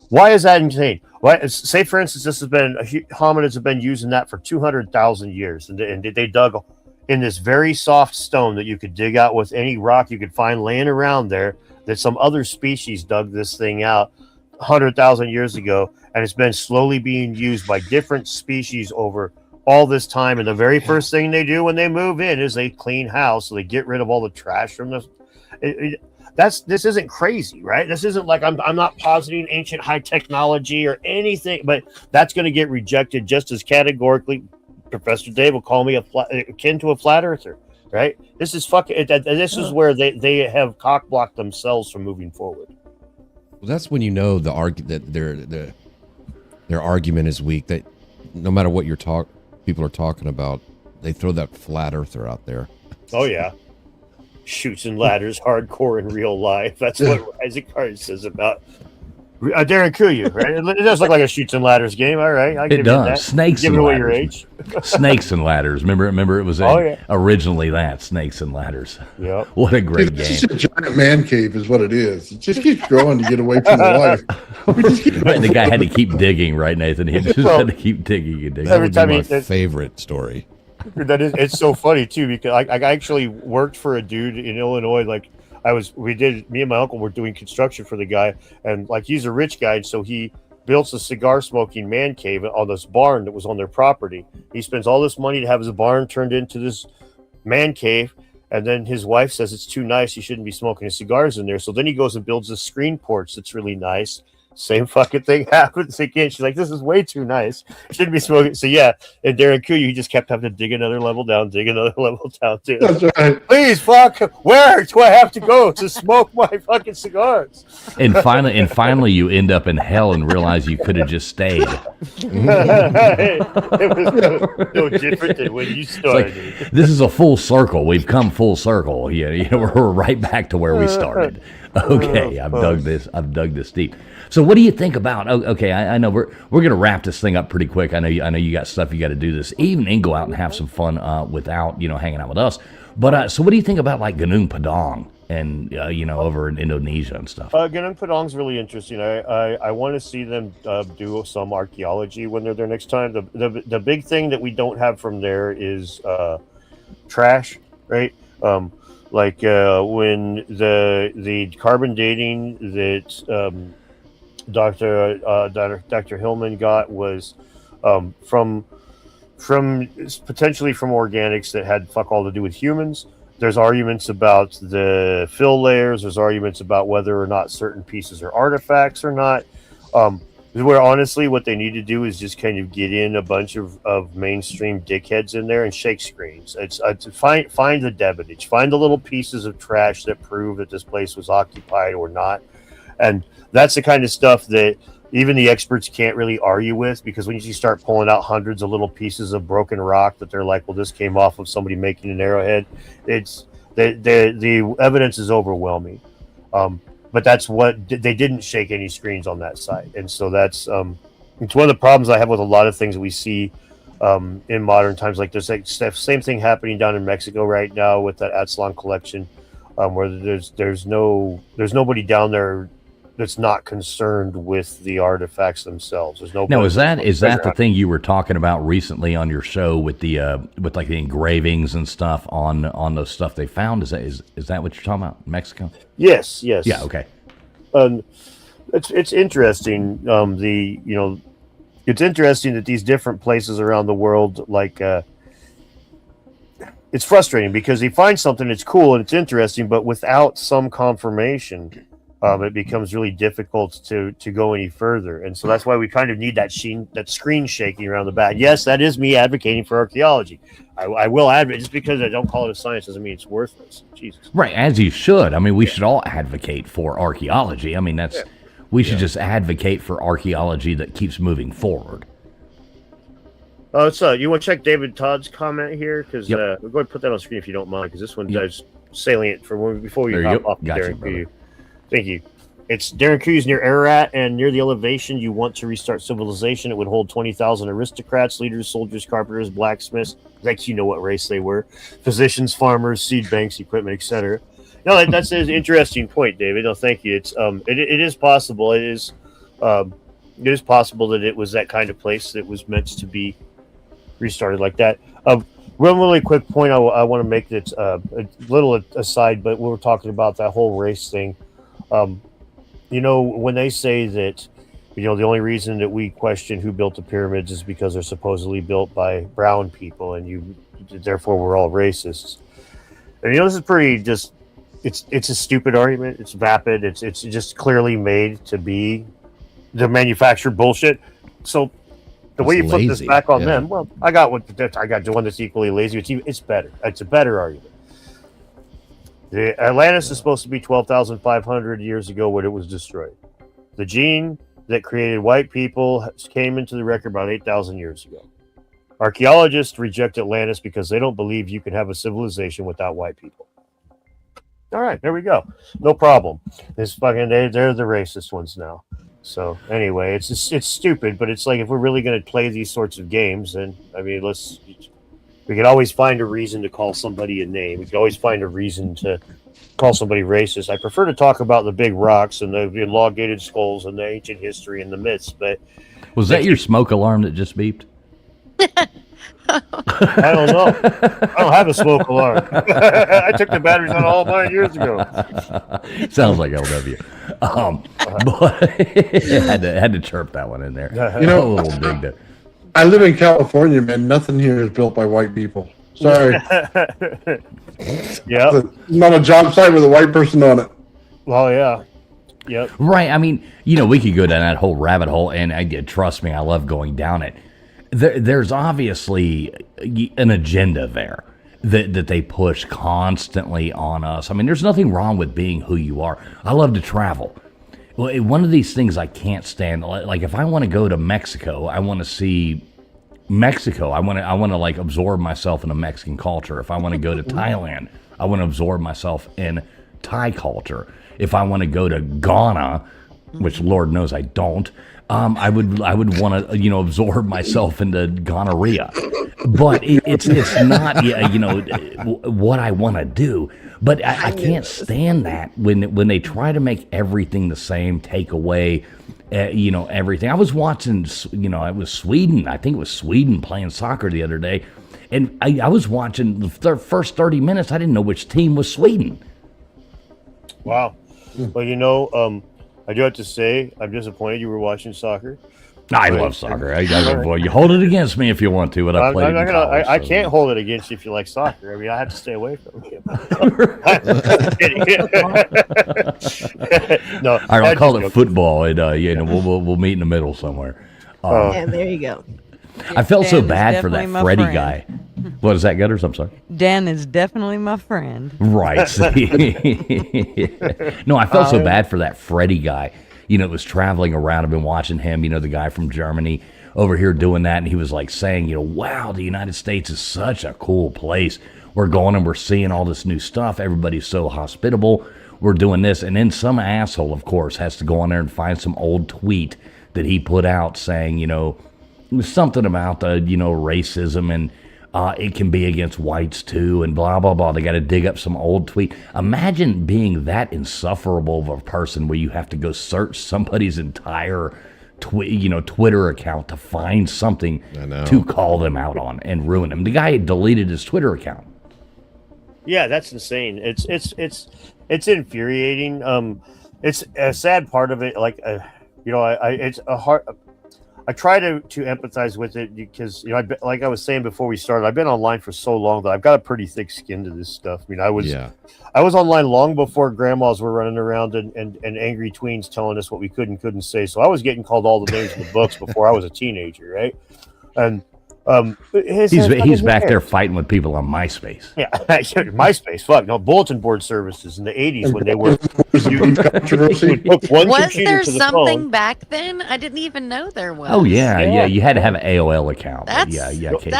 why is that insane? Why, say, for instance, hominids have been using that for 200,000 years, and they dug in this very soft stone that you could dig out with any rock you could find laying around there, that some other species dug this thing out 100,000 years ago, and it's been slowly being used by different species over all this time. And the very first thing they do when they move in is they clean house, so they get rid of all the trash from the this isn't crazy, right? This isn't like I'm not positing ancient high technology or anything, but that's going to get rejected just as categorically. Professor Dave will call me akin to a flat earther, right? This is fucking. This is where they have cock blocked themselves from moving forward. Well, that's when you know that their argument is weak. That no matter what people are talking about, they throw that flat earther out there. Oh yeah, shoots and ladders, hardcore in real life. That's what Isaac Card says about Darren Kuyu, right? It does look like a shoots and ladders game. All right, I It does. Snakes giving and away ladders. your age. Snakes and ladders. Remember it was originally that Snakes and Ladders. Yeah. What a great It's game. just a giant man cave is what it is. It just keeps growing to get away from the water. We just keep Right, the guy had to keep digging, right, Nathan? He just had to keep digging and digging. That would be my favorite story. It's so funny too because I actually worked for a dude in Illinois. Like me and my uncle were doing construction for the guy, and like he's a rich guy, and so he builds a cigar smoking man cave on this barn that was on their property. He spends all this money to have his barn turned into this man cave, and then his wife says it's too nice, he shouldn't be smoking his cigars in there. So then he goes and builds a screen porch that's really nice. Same fucking thing happens again. She's like, this is way too nice. Shouldn't be smoking. So yeah, and Darren Kuyu, he just kept having to dig another level down. Too. That's right. Please, fuck, where do I have to go to smoke my fucking cigars? And finally, you end up in hell and realize you could have just stayed. It was no different than when you started. Like, this is a full circle. We've come full circle. We're right back to where we started. Okay, I've dug this deep. So what do you think about? Okay, I know we're gonna wrap this thing up pretty quick. I know you got stuff you got to do this evening. Go out and have some fun without hanging out with us. But so what do you think about like Gunung Padang and over in Indonesia and stuff? Gunung Padang's really interesting. I want to see them do some archaeology when they're there next time. The big thing that we don't have from there is trash, right? Like when the carbon dating that Dr. Hillman got was from potentially from organics that had fuck all to do with humans. There's arguments about the fill layers. There's arguments about whether or not certain pieces are artifacts or not. Where honestly, what they need to do is just kind of get in a bunch of mainstream dickheads in there and shake screens. It's find the debitage, find the little pieces of trash that prove that this place was occupied or not, and that's the kind of stuff that even the experts can't really argue with, because when you start pulling out hundreds of little pieces of broken rock that they're like, well, this came off of somebody making an arrowhead, it's the evidence is overwhelming. But that's what they didn't shake any screens on that site, and so that's it's one of the problems I have with a lot of things that we see in modern times. Like there's like same thing happening down in Mexico right now with that Aztlan collection, where there's nobody down there that's not concerned with the artifacts themselves. There's no. Now, is that the thing you were talking about recently on your show with the with like the engravings and stuff on the stuff they found? Is that what you're talking about? Mexico? Yes. Yeah. Okay. It's interesting. It's interesting that these different places around the world, like, it's frustrating because you find something that's cool and it's interesting, but without some confirmation, it becomes really difficult to go any further. And so that's why we kind of need that screen shaking around the back. Yes, that is me advocating for archaeology. I will advocate. Just because I don't call it a science doesn't mean it's worthless. Jesus. Right, as you should. I mean, we should all advocate for archaeology. I mean, we should just advocate for archaeology that keeps moving forward. So you want to check David Todd's comment here? Because we're going to put that on screen if you don't mind, because this one does salient for before we hop off Darren Kuyu. Thank you. It's Darren Kuyu's near Ararat, and near the elevation you want to restart civilization. It would hold 20,000 aristocrats, leaders, soldiers, carpenters, blacksmiths. Like, you know what race they were. Physicians, farmers, seed banks, equipment, etc. No, that's an interesting point, David. No, thank you. It's it is possible. It is possible that it was that kind of place that was meant to be restarted like that. Really quick point I want to make that's a little aside, but we were talking about that whole race thing. When they say that, the only reason that we question who built the pyramids is because they're supposedly built by brown people, and therefore we're all racists. And this is pretty just it's a stupid argument. It's vapid. It's just clearly made to manufacture bullshit. So the way you flip this back on them, well, I got one that's equally lazy. It's better. It's a better argument. The Atlantis is supposed to be 12,500 years ago when it was destroyed. The gene that created white people came into the record about 8,000 years ago. Archaeologists reject Atlantis because they don't believe you can have a civilization without white people. All right, there we go. No problem. They're the racist ones now. So anyway, it's stupid, but it's like if we're really going to play these sorts of games, then I mean, we could always find a reason to call somebody a name. We could always find a reason to call somebody racist. I prefer to talk about the big rocks and the elongated skulls and the ancient history and the myths. But was that your smoke alarm that just beeped? I don't know. I don't have a smoke alarm. I took the batteries out all mine years ago. Sounds like LW. But had to chirp that one in there. You know, a little big there. I live in California, man. Nothing here is built by white people. Sorry. Yeah. Not a job site with a white person on it. Well, yeah. Yep. Right. I mean, we could go down that whole rabbit hole, and trust me, I love going down it. There's obviously an agenda there that they push constantly on us. I mean, there's nothing wrong with being who you are. I love to travel. Well, one of these things I can't stand, like if I want to go to Mexico, I want to see Mexico. I want to like absorb myself in a Mexican culture. If I want to go to Thailand, I want to absorb myself in Thai culture. If I want to go to Ghana, which Lord knows I don't, I would want to absorb myself into gonorrhea, but it's not what I want to do. But I can't stand that when they try to make everything the same, take away everything. I was watching it was Sweden. I think it was Sweden playing soccer the other day, and I was watching the first 30 minutes. I didn't know which team was Sweden. Wow. Well, I do have to say, I'm disappointed you were watching soccer. I love soccer. Boy, you hold it against me if you want to, but I played it in college. I can't hold it against you if you like soccer. I mean, I have to stay away from you. No, all right, I'll call it football, and we'll meet in the middle somewhere. Yeah, there you go. I felt Dan so is bad for that definitely my Freddie friend. guy. What is that, Gutters? I'm sorry. Dan is definitely my friend. Right. No, I felt so bad for that Freddie guy. Was traveling around. I've been watching him, the guy from Germany over here doing that. And he was like saying, wow, the United States is such a cool place. We're going and we're seeing all this new stuff. Everybody's so hospitable. We're doing this. And then some asshole, of course, has to go on there and find some old tweet that he put out saying, something about racism and it can be against whites too and blah blah blah. They got to dig up some old tweet. Imagine being that insufferable of a person where you have to go search somebody's entire Twitter account to find something to call them out on and ruin them. The guy had deleted his Twitter account. Yeah, that's insane. It's infuriating. It's a sad part of it. Like it's a hard. I try to empathize with it because like I was saying before we started, I've been online for so long that I've got a pretty thick skin to this stuff. I mean, I was online long before grandmas were running around and angry tweens telling us what we could and couldn't say. So I was getting called all the names in the books before I was a teenager, right? And he's back there fighting with people on MySpace. Yeah, MySpace. Fuck no, bulletin board services in the '80s when they were. Was there something back then? I didn't even know there was. Oh yeah. You had to have an AOL account. That's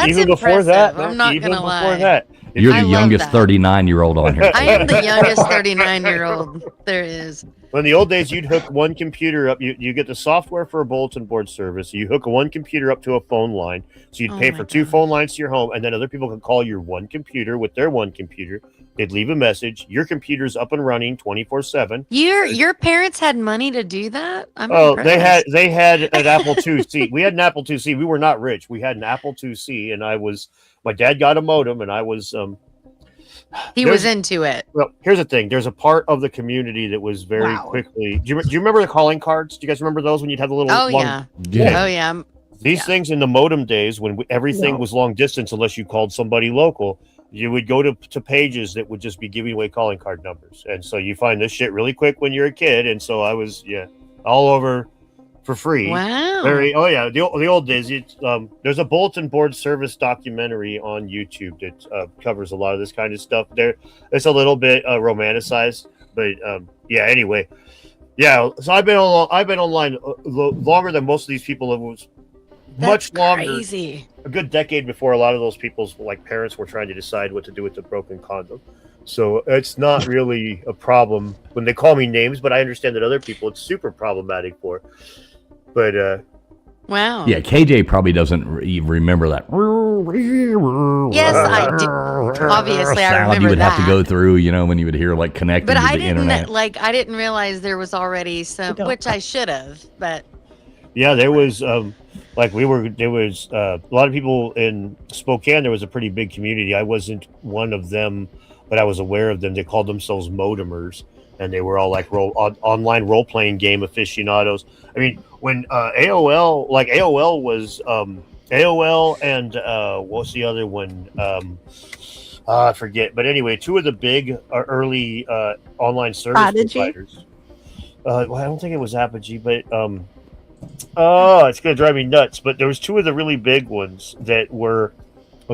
even before that. I'm not gonna lie. That. You're the youngest 39-year-old on here. I am the youngest 39-year-old there is. Well, in the old days, you'd hook one computer up. You get the software for a bulletin board service. You hook one computer up to a phone line. So you'd pay for two phone lines to your home, and then other people could call your one computer with their one computer. They'd leave a message. Your computer's up and running 24/7. Your parents had money to do that? Impressed. they had an Apple IIc. We had an Apple IIc. We were not rich. We had an Apple IIc, and my dad got a modem, and I was he was into it. Well, here's the thing. There's a part of the community that was very quickly. Do you remember the calling cards? Do you guys remember those when you'd have the little? Oh yeah. Oh yeah. These things in the modem days when everything was long distance, unless you called somebody local, you would go to pages that would just be giving away calling card numbers, and so you find this shit really quick when you're a kid, and so I was all over for free. Wow. The old days. There's a bulletin board service documentary on YouTube that covers a lot of this kind of stuff. It's a little bit romanticized, but anyway, so I've been online longer than most of these people. It was much longer. Crazy. A good decade before a lot of those people's parents were trying to decide what to do with the broken condom. So it's not really a problem when they call me names, but I understand that other people it's super problematic for. But wow. Yeah, KJ probably doesn't remember that. Yes, I do. Obviously, I remember you would that. have to go through, when you would hear connecting But to I the internet. I didn't realize there was already some, which I should have. But yeah, there was there was a lot of people in Spokane. There was a pretty big community. I wasn't one of them, but I was aware of them. They called themselves modemers, and they were all online role playing game aficionados. I mean, when AOL was AOL and what's the other one? I forget. But anyway, two of the big early online service providers. I don't think it was Apogee, but it's gonna drive me nuts. But there was two of the really big ones that were,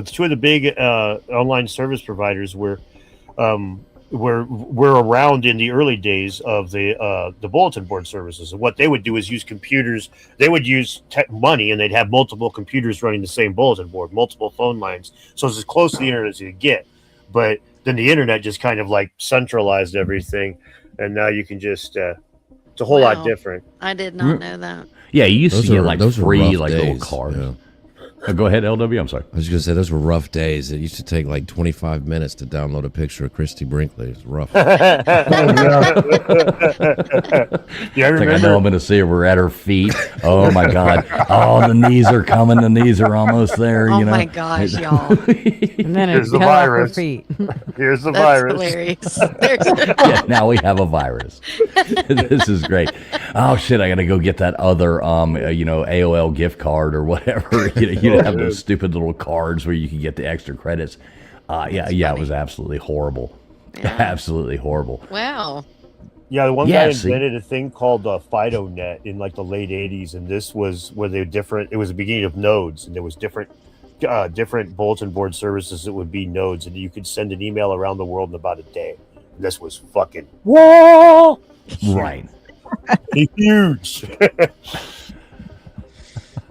two of the big online service providers were around in the early days of the bulletin board services. And what they would do is use computers. They would use money, and they'd have multiple computers running the same bulletin board, multiple phone lines. So it's as close to the internet as you get. But then the internet just kind of centralized everything, and now you can just it's a whole lot different. I did not know that. Yeah, you used to get those free rough little days, cards. yeah. Go ahead, LW. I'm sorry. I was going to say those were rough days. It used to take 25 minutes to download a picture of Christy Brinkley. It's rough. Yeah, I remember. I know I'm going to see her. We're at her feet. Oh my God! Oh, the knees are coming. The knees are almost there. Oh my gosh, y'all! And then Here's it the fell off her virus. feet. Here's the That's virus. hilarious. Yeah, now we have a virus. This is great. Oh shit! I got to go get that other AOL gift card or whatever. You have those stupid little cards where you can get the extra credits. It was absolutely horrible. Yeah. Absolutely horrible. Wow. Yeah, the one guy invented a thing called FidoNet in the late 80s, and this was where they were different. It was the beginning of nodes, and there was different bulletin board services that would be nodes, and you could send an email around the world in about a day. And this was fucking Right. huge.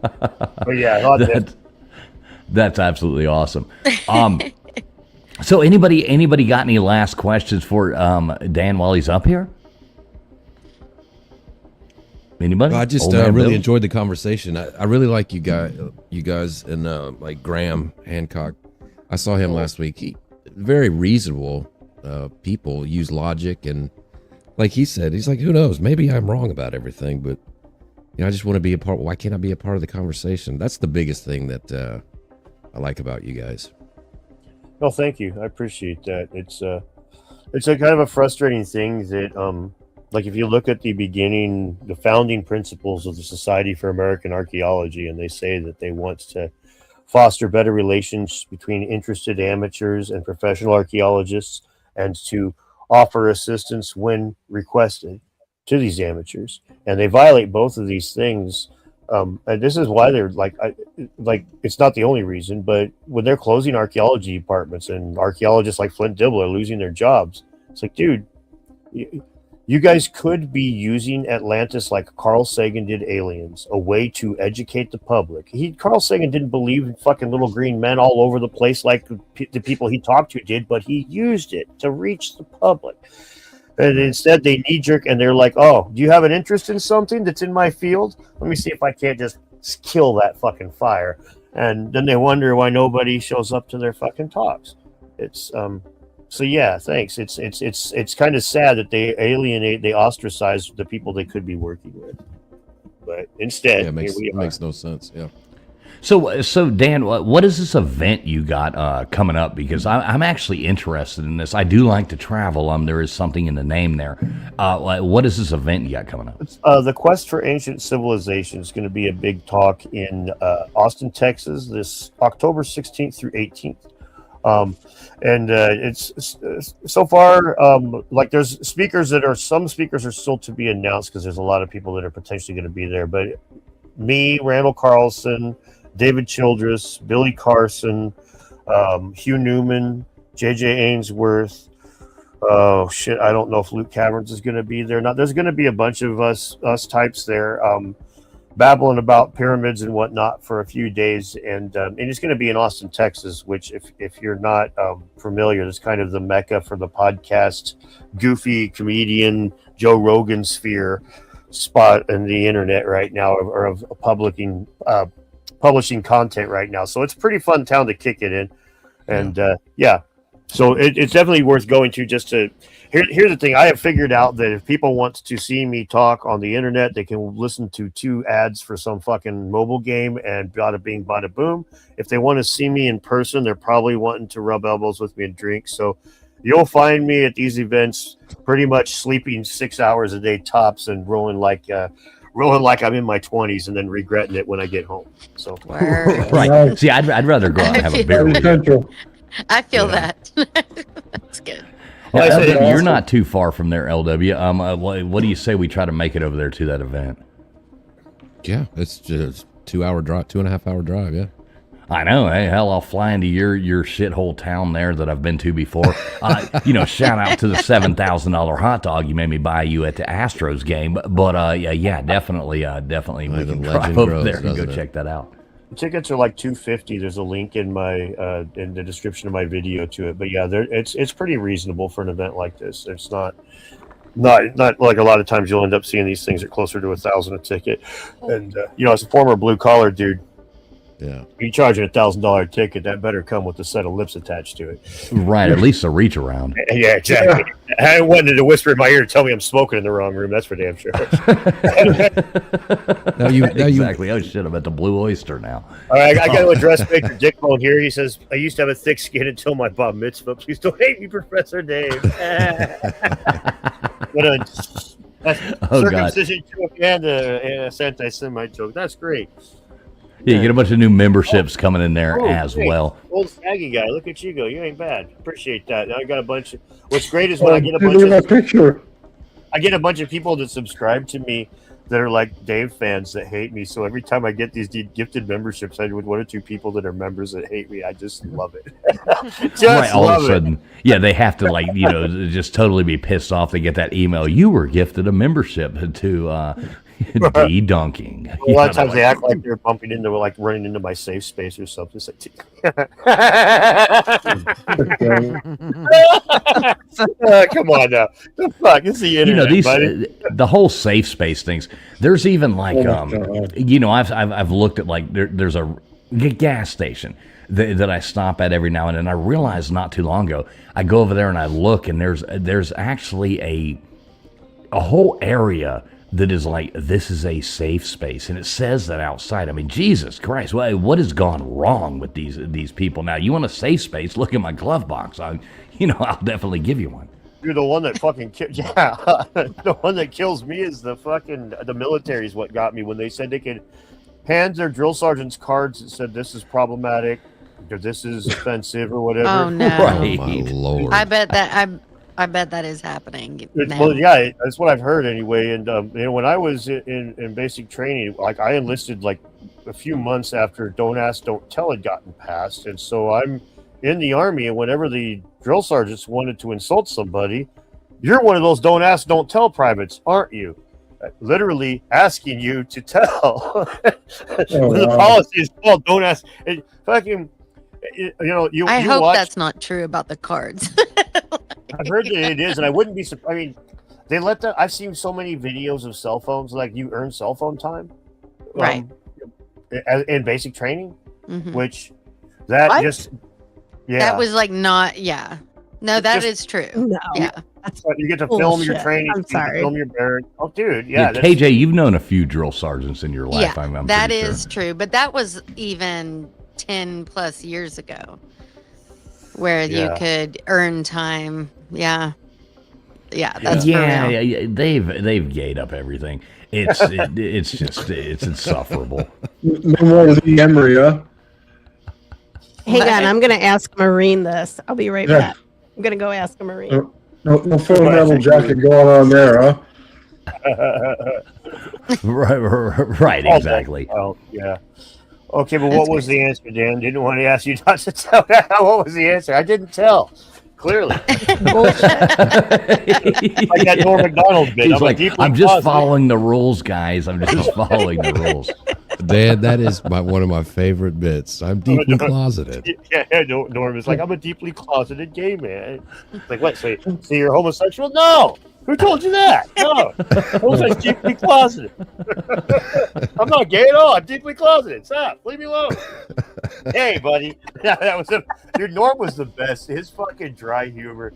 But yeah, that's absolutely awesome. So anybody got any last questions for Dan while he's up here? Anybody? I just really enjoyed the conversation. I really like you guys and Graham Hancock. I saw him last week. He very reasonable people, use logic, and like he said, he's like, who knows? Maybe I'm wrong about everything, but I just want to be a part. Why can't I be a part of the conversation? That's the biggest thing that I like about you guys. No, thank you. I appreciate that. It's a kind of a frustrating thing that if you look at the founding principles of the Society for American Archaeology, and they say that they want to foster better relations between interested amateurs and professional archaeologists, and to offer assistance when requested to these amateurs, and they violate both of these things. And this is why they're it's not the only reason, but when they're closing archaeology departments and archaeologists like Flint Dibble are losing their jobs, it's like, dude, you guys could be using Atlantis like Carl Sagan did aliens, a way to educate the public. Carl Sagan didn't believe in fucking little green men all over the place like the people he talked to did, but he used it to reach the public. And instead they knee-jerk and they're like, oh, do you have an interest in something that's in my field? Let me see if I can't just kill that fucking fire. And then they wonder why nobody shows up to their fucking talks. It's so yeah, thanks. It's kind of sad that they ostracize the people they could be working with. But instead, it makes no sense. Yeah. So Dan, what is this event you got coming up? Because I'm actually interested in this. I do like to travel. There is something in the name there. What is this event you got coming up? The Quest for Ancient Civilization is going to be a big talk in Austin, Texas, this October 16th through 18th. And it's so far like there's some speakers are still to be announced because there's a lot of people that are potentially going to be there. But me, Randall Carlson, David Childress, Billy Carson, Hugh Newman, J.J. Ainsworth. Oh shit! I don't know if Luke Caverns is going to be there. Not. There's going to be a bunch of us types there, babbling about pyramids and whatnot for a few days, and it's going to be in Austin, Texas. Which, if you're not familiar, is kind of the mecca for the podcast, goofy comedian Joe Rogan sphere spot in the internet right now, or of publishing content right now. So it's a pretty fun town to kick it in, and yeah. So it's definitely worth going to just to here's the thing. I have figured out that if people want to see me talk on the internet, they can listen to 2 ads for some fucking mobile game and bada bing, bada boom. If they want to see me in person, they're probably wanting to rub elbows with me and drink. So you'll find me at these events pretty much sleeping 6 hours a day tops and rolling like I'm in my 20s and then regretting it when I get home. So right. See, I'd rather go out and have a beer with you. I feel that. That's good. Well, LW, you're not too far from there, LW. What do you say we try to make it over there to that event? Yeah, it's just 2-hour drive, 2.5 hour drive. Yeah, I know. Hey, hell, I'll fly into your shithole town there that I've been to before. Shout out to the $7,000 hot dog you made me buy you at the Astros game. But yeah, definitely, we can drive over there and go check that out. Tickets are like $250. There's a link in my in the description of my video to it. But yeah, it's pretty reasonable for an event like this. It's not like a lot of times you'll end up seeing these things are closer to $1,000 a ticket. And as a former blue collar dude, yeah, you charging $1,000 ticket, that better come with a set of lips attached to it. Right, at least a reach around. Yeah, exactly. I wanted to whisper in my ear to tell me I'm smoking in the wrong room. That's for damn sure. Exactly. Oh shit! I'm at the Blue Oyster now. All right, I got to address Victor Dickbone here. He says, "I used to have a thick skin until my bar mitzvah. Please don't hate me, Professor Dave." Circumcision joke and a anti-Semite joke. That's great. Yeah, you get a bunch of new memberships coming in there as well. Old saggy guy, look at you go. You ain't bad. Appreciate that. Now I got a bunch of. What's great is when I get a bunch of picture. I get a bunch of people that subscribe to me that are like Dave fans that hate me. So every time I get these gifted memberships, I do with 1 or 2 people that are members that hate me. I just love it. Right, all of a sudden, yeah, they have to just totally be pissed off. They get that email. You were gifted a membership to DeDunking. A lot of times they act like they're bumping into, like running into my safe space or something. It's like, come on now. The fuck? It's the internet, buddy. The whole safe space things. There's even like, I've looked at like there's a gas station that I stop at every now and then. I realized not too long ago, I go over there and I look, and there's actually a whole area that is like, this is a safe space, and it says that outside. I mean, Jesus Christ, what has gone wrong with these people? Now, you want a safe space? Look in my glove box. I'll definitely give you one. Dude, the one that fucking the one that kills me is the military is what got me when they said they could hand their drill sergeants cards that said this is problematic or this is offensive or whatever. Oh no! Right. Oh, my Lord. I bet that is happening. Well, yeah, that's what I've heard anyway. And when I was in basic training, like I enlisted like a few months after Don't Ask, Don't Tell had gotten passed, and so I'm in the Army. And whenever the drill sergeants wanted to insult somebody, you're one of those Don't Ask, Don't Tell privates, aren't you? Literally asking you to tell. The policy is called Don't Ask. I hope that's not true about the cards. I've heard that it is, and I wouldn't be surprised. I mean, they let that. I've seen so many videos of cell phones, like you earn cell phone time, right? In basic training, which What? that was like not, yeah. No, that is true. No. Yeah. You get to film your Bullshit. training. I'm sorry. You film your barracks. Oh, dude, yeah. KJ, you've known a few drill sergeants in your life. Yeah, I'm that pretty is sure. true. But that was even 10 plus years ago, where you could earn time. Yeah. That's for real. Yeah. They've gayed up everything. It's insufferable. No more Lee Emery, huh? Hang on, I'm gonna ask Marine this. I'll be right back. I'm gonna go ask a Marine. No full metal jacket going on there, huh? Right, exactly. Oh, yeah. Okay, but what was the answer, Dan? Didn't want to ask you not to tell. What was the answer? I didn't tell. Clearly. Like that Norm McDonald bit. He's like, I'm just following the rules, guys. I'm just following the rules. Dan, that is one of my favorite bits. I'm deeply closeted. Yeah, Norm is like, I'm a deeply closeted gay man. Like, what? So you're homosexual? No. Who told you that? No. I'm deeply closeted. I'm not gay at all. I'm deeply closeted. Stop. Leave me alone. Hey, buddy. That was dude, Norm was the best. His fucking dry humor.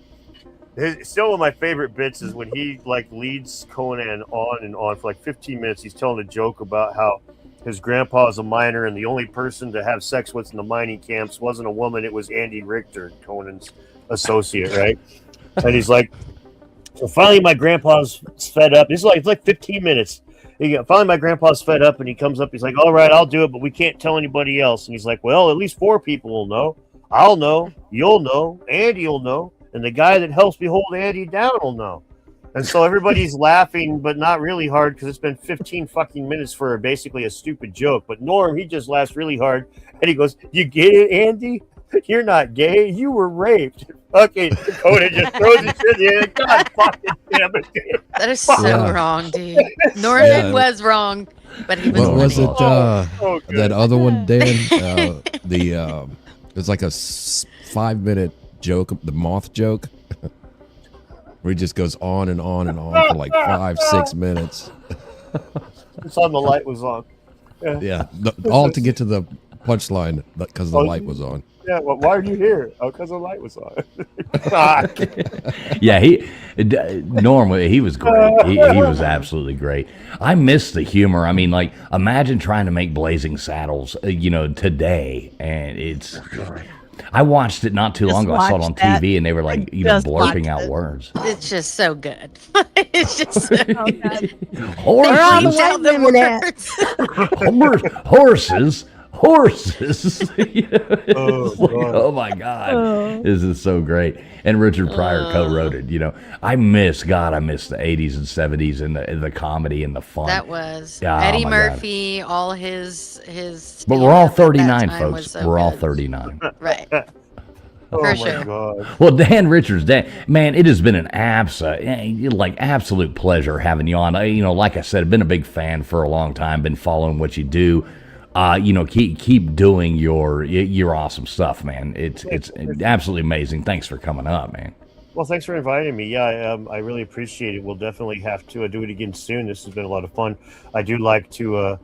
Still one of my favorite bits is when he like leads Conan on and on for like 15 minutes. He's telling a joke about how his grandpa is a miner and the only person to have sex with in the mining camps wasn't a woman. It was Andy Richter, Conan's associate, right? And he's like, so finally my grandpa's fed up. It's like 15 minutes. Finally my grandpa's fed up and he comes up. He's like, all right, I'll do it, but we can't tell anybody else. And he's like, well, at least 4 people will know. I'll know. You'll know. Andy will know. And the guy that helps me hold Andy down will know. And so everybody's laughing, but not really hard because it's been 15 fucking minutes for basically a stupid joke. But Norm, he just laughs really hard. And he goes, you get it, Andy? You're not gay. You were raped. Okay, Conan just throws his shit in. God fucking damn it. That is so wrong, dude. Norman was wrong, but he was What was it? good. That other one, Dan? It's like a 5-minute joke, the moth joke. Where he just goes on and on and on for like 5-6 minutes. It's on the light was on. Yeah, all to get to the punchline because the light was on. Yeah, well, why are you here? Oh, because the light was on. Yeah, Norm, he was great. He was absolutely great. I miss the humor. I mean, like, imagine trying to make Blazing Saddles, today, and it's. I watched it not too long ago. I saw it on TV, and they were like, blurping out words. It's just so good. It's just so good. Horses. Oh my God, this is so great. And Richard Pryor co-wrote it. I miss the 80s and 70s and the comedy and the fun. That was my Eddie God. Murphy, all his. But we're all stand-up at that 39, time folks. was so We're all good. 39. Right. Oh For my sure. God. Well, Dan Richards, man, it has been an absolute pleasure having you on. Like I said, I've been a big fan for a long time. Been following what you do. Keep doing your awesome stuff, man. It's absolutely amazing. Thanks for coming up, man. Well, thanks for inviting me. Yeah, I really appreciate it. We'll definitely have to do it again soon. This has been a lot of fun. I do like to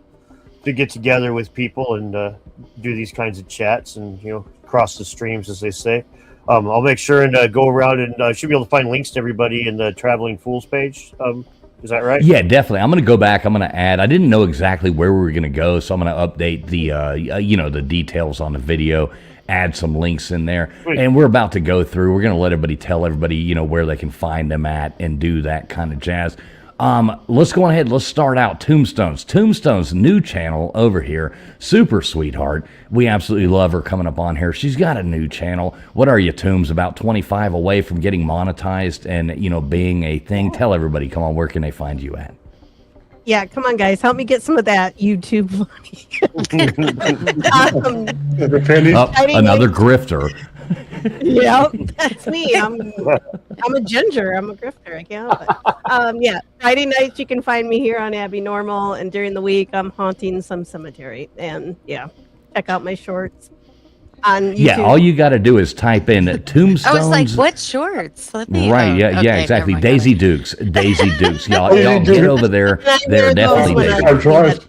get together with people and do these kinds of chats and cross the streams, as they say. I'll make sure and go around and should be able to find links to everybody in the Traveling Fools page. Is that right? Yeah, definitely. I'm going to go back. I'm going to add. I didn't know exactly where we were going to go, so I'm going to update the the details on the video. Add some links in there, and we're about to go through. We're going to let everybody tell everybody where they can find them at and do that kind of jazz. Let's go ahead. Let's start out. Tombstone's new channel over here. Super sweetheart. We absolutely love her coming up on here. She's got a new channel. What are you, Tombs? About 25 away from getting monetized and being a thing. Tell everybody. Come on, where can they find you at? Yeah, come on, guys, help me get some of that YouTube money. Another grifter. Yeah, that's me. I'm a ginger. I'm a grifter. I can't help it. Yeah, Friday nights you can find me here on Abbinormal, and during the week I'm haunting some cemetery. And yeah, check out my shorts on YouTube. Yeah, all you got to do is type in Tombstones. I was like, what shorts? Let me. Right, yeah, exactly. Daisy Dukes. Y'all get over there. They're definitely Daisy.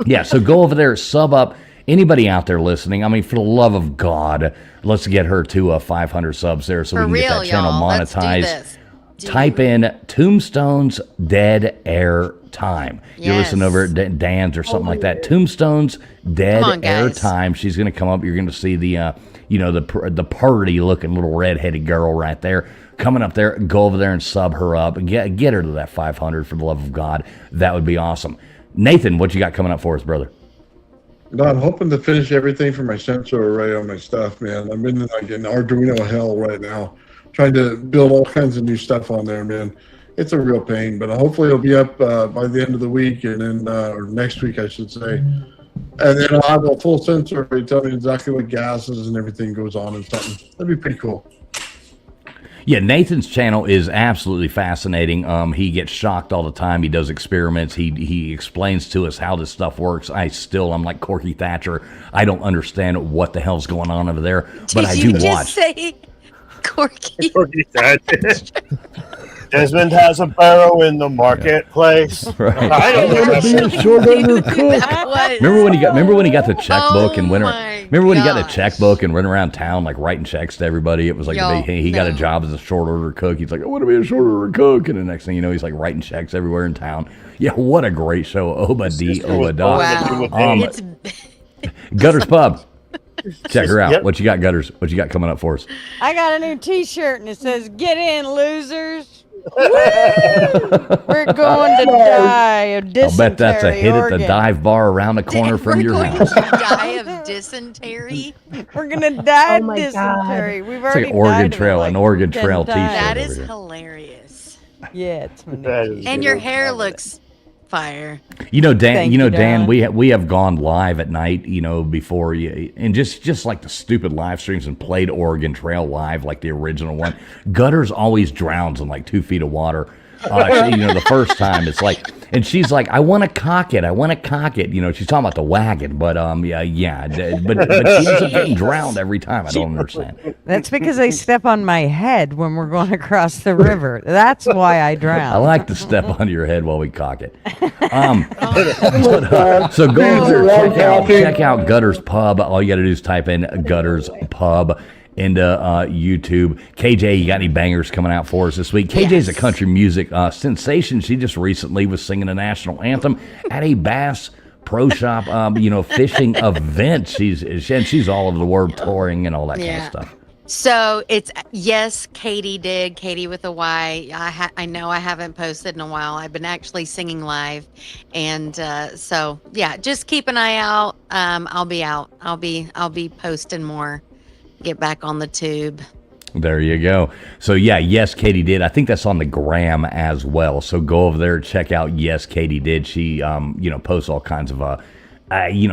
Yeah, so go over there, sub up. Anybody out there listening, I mean, for the love of God, let's get her to 500 subs there so we can get that channel monetized. Type in Tombstone's Dead Air Time. You listen over at Dan's or something like that. Tombstone's Dead Air Time. She's going to come up. You're going to see the the party looking little redheaded girl right there coming up there. Go over there and sub her up. Get her to that 500 for the love of God. That would be awesome. Nathan, what you got coming up for us, brother? No, I'm hoping to finish everything for my sensor array on my stuff, man. I'm in like an Arduino hell right now, trying to build all kinds of new stuff on there, man. It's a real pain, but hopefully it'll be up by the end of the week, and then or next week, I should say. And then I'll have a full sensor array tell me exactly what gases and everything goes on and something. That'd be pretty cool. Yeah, Nathan's channel is absolutely fascinating. He gets shocked all the time. He does experiments. He explains to us how this stuff works. I'm like Corky Thatcher. I don't understand what the hell's going on over there, but I do watch. Say Corky? Corky Thatcher. Desmond has a barrow in the marketplace. Right. I don't want to be a short order cook. Remember when he got the checkbook and went around? Remember when he got the checkbook and went around town like writing checks to everybody? It was like he got a job as a short order cook. He's like, I want to be a short order cook, and the next thing you know, he's like writing checks everywhere in town. Yeah, what a great show, Obadiah. Wow. Gutters Pub. Check her out. Yep. What you got, Gutters? What you got coming up for us? I got a new T-shirt and it says, "Get in, losers." We're going to die of dysentery. I'll bet that's a hit at the dive bar around the corner from your house. We're going to die of dysentery. We're going to die of dysentery. God. We've already like Oregon died Trail, an Oregon Trail T-shirt. That is hilarious. Yeah, it's and your hair looks fire. You know, Dan. Thank you know, you, Dan. Dan. We have gone live at night. You know, before you, and just like the stupid live streams and played Oregon Trail live like the original one. Gutters always drowns in like 2 feet of water. You know, the first time it's like, and she's like, I want to cock it. You know, she's talking about the wagon, but but she ends up getting drowned every time. I don't understand. That's because I step on my head when we're going across the river. That's why I drown. I like to step on your head while we cock it. So go over there, check out Gutters Pub. All you got to do is type in Gutters Pub into YouTube. KJ, you got any bangers coming out for us this week? KJ's a country music sensation. She just recently was singing the national anthem at a Bass Pro Shop, fishing event. She's all over the world touring and all that kind of stuff. So it's Katie did. Katie with a Y. I know I haven't posted in a while. I've been actually singing live, and just keep an eye out. I'll be out. I'll be posting more. Get back on the tube. There you go. So Katie did. I think that's on the gram as well. So go over there, check out Katie did. She posts all kinds of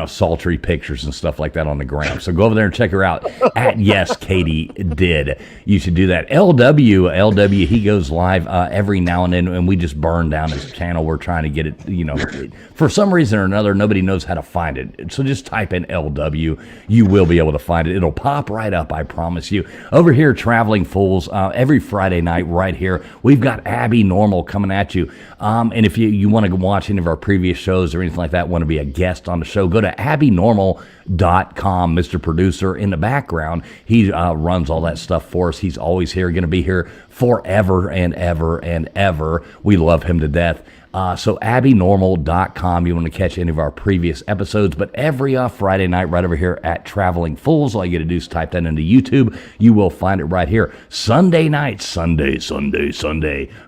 sultry pictures and stuff like that on the gram. So go over there and check her out at Katie did. You should do that. LW, he goes live every now and then, and we just burn down his channel. We're trying to get it, for some reason or another, nobody knows how to find it. So just type in LW. You will be able to find it. It'll pop right up, I promise you. Over here, Traveling Fools, every Friday night right here, we've got Abbinormal coming at you. And if you want to watch any of our previous shows or anything like that, want to be a guest on the show, go to Abbinormal.com. Mr. Producer in the background, he runs all that stuff for us. He's always here, going to be here forever and ever and ever. We love him to death. So Abbinormal.com, you want to catch any of our previous episodes, but every Friday night right over here at Traveling Fools, all you got to do is type that into YouTube. You will find it right here. Sunday night, Sunday,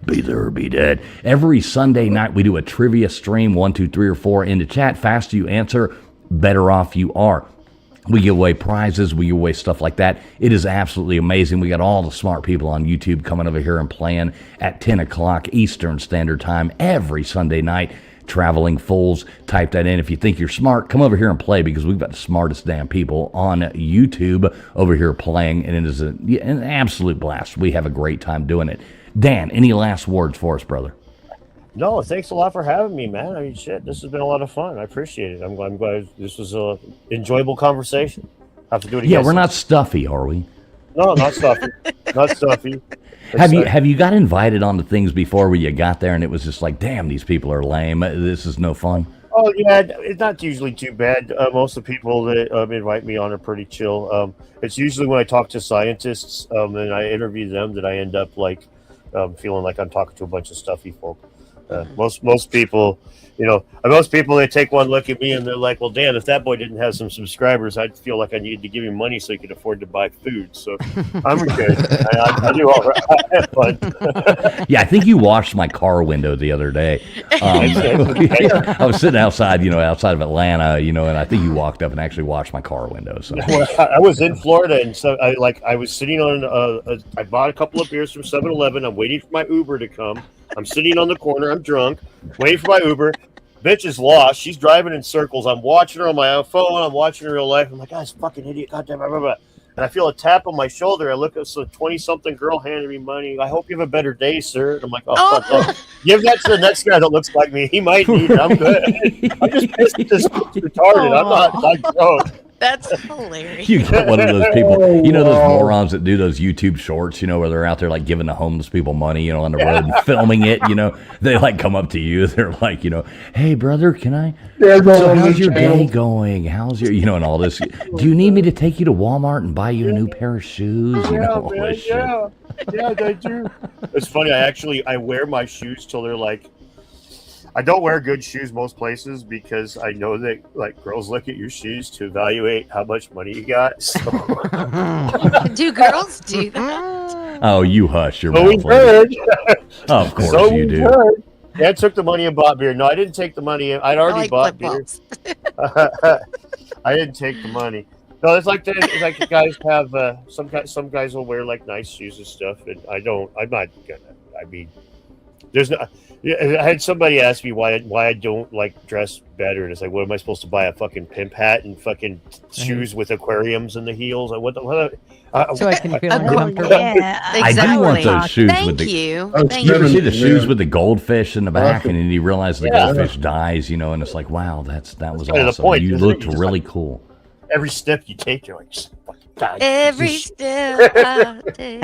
be there or be dead. Every Sunday night we do a trivia stream, 1, 2, 3, or 4 in the chat. Faster you answer, better off you are. We give away prizes. We give away stuff like that. It is absolutely amazing. We got all the smart people on YouTube coming over here and playing at 10 o'clock Eastern Standard Time every Sunday night. Traveling Fools, type that in. If you think you're smart, come over here and play, because we've got the smartest damn people on YouTube over here playing, and it is an absolute blast. We have a great time doing it. Dan, any last words for us, brother? No, thanks a lot for having me, man. I mean, shit, this has been a lot of fun. I appreciate it. I'm glad this was a enjoyable conversation. Have to do it again. Yeah, we're not stuffy, are we? No, not stuffy. Not stuffy. Have you got invited on to things before where you got there and it was just like, damn, these people are lame. This is no fun. Oh yeah, it's not usually too bad. Most of the people that invite me on are pretty chill. It's usually when I talk to scientists and I interview them that I end up feeling like I'm talking to a bunch of stuffy folk. Most people, most people, they take one look at me and they're like, well, Dan, if that boy didn't have some subscribers, I'd feel like I needed to give him money so he could afford to buy food. So I'm good. I do all right. But Yeah, I think you washed my car window the other day. I was sitting outside, outside of Atlanta, and I think you walked up and actually washed my car window. So well, I was in Florida, and so I was sitting on I bought a couple of beers from 7-Eleven. I'm waiting for my Uber to come. I'm sitting on the corner. I'm drunk, waiting for my Uber. Bitch is lost. She's driving in circles. I'm watching her on my phone. I'm watching her in real life. I'm like, this fucking idiot. Goddamn. Blah, blah, blah. And I feel a tap on my shoulder. I look at some 20-something girl handing me money. I hope you have a better day, sir. And I'm like, fuck. Give that to the next guy that looks like me. He might need it. I'm good. I'm just pissed at this retarded. I'm not like, That's hilarious. you get one of those people, those morons that do those YouTube shorts, where they're out there like giving the homeless people money, on the road and filming it, they like come up to you. They're like, hey brother, can I, so how's your day going? How's your, and all this, do you need me to take you to Walmart and buy you a new pair of shoes? All this shit. Yeah, they do. It's funny. I wear my shoes till they're like, I don't wear good shoes most places because I know that like girls look at your shoes to evaluate how much money you got. So. Do girls do that? Oh, you hush your So mouth. we've heard. Oh, of course So you we've do. heard. Dad took the money and bought beer. No, I didn't take the money. I'd already bought beer. I didn't take the money. No, it's like the guys have some guys will wear like nice shoes and stuff, and I don't. I'm not gonna. I mean, there's no. I had somebody ask me why I don't like dress better, and it's like, what am I supposed to buy, a fucking pimp hat and fucking shoes with aquariums in the heels? Like, what So I can feel Oh, uncomfortable. yeah. I do want those shoes Thank with the. you. Oh, Thank You ever you. see the Yeah. shoes with the goldfish in the back, and then you realize the Yeah. goldfish dies, and it's like, wow, that was kind of the awesome. point, You isn't it? looked You just really cool. every step you take, you're like, fucking God, Every this is step I take.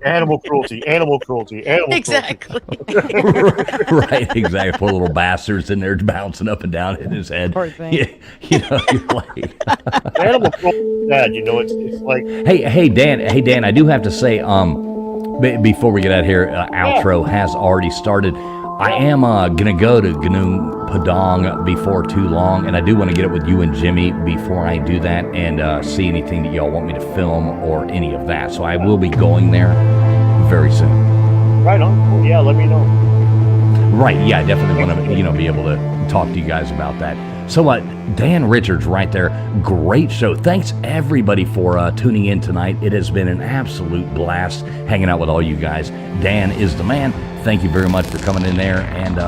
animal cruelty. Exactly. Right, exactly. Poor little bastards in there bouncing up and down in his head. Poor thing. Yeah, you're like, Animal cruelty is bad, it's like, hey, Dan, I do have to say, before we get out of here, outro has already started. I am gonna go to GNU Padang before too long, and I do want to get it with you and Jimmy before I do that and see anything that y'all want me to film or any of that. So I will be going there very soon. right on. Cool. Yeah, let me know. Right, yeah, I definitely want to, be able to talk to you guys about that. So, Dan Richards right there, great show. Thanks, everybody, for tuning in tonight. It has been an absolute blast hanging out with all you guys. Dan is the man. Thank you very much for coming in there. And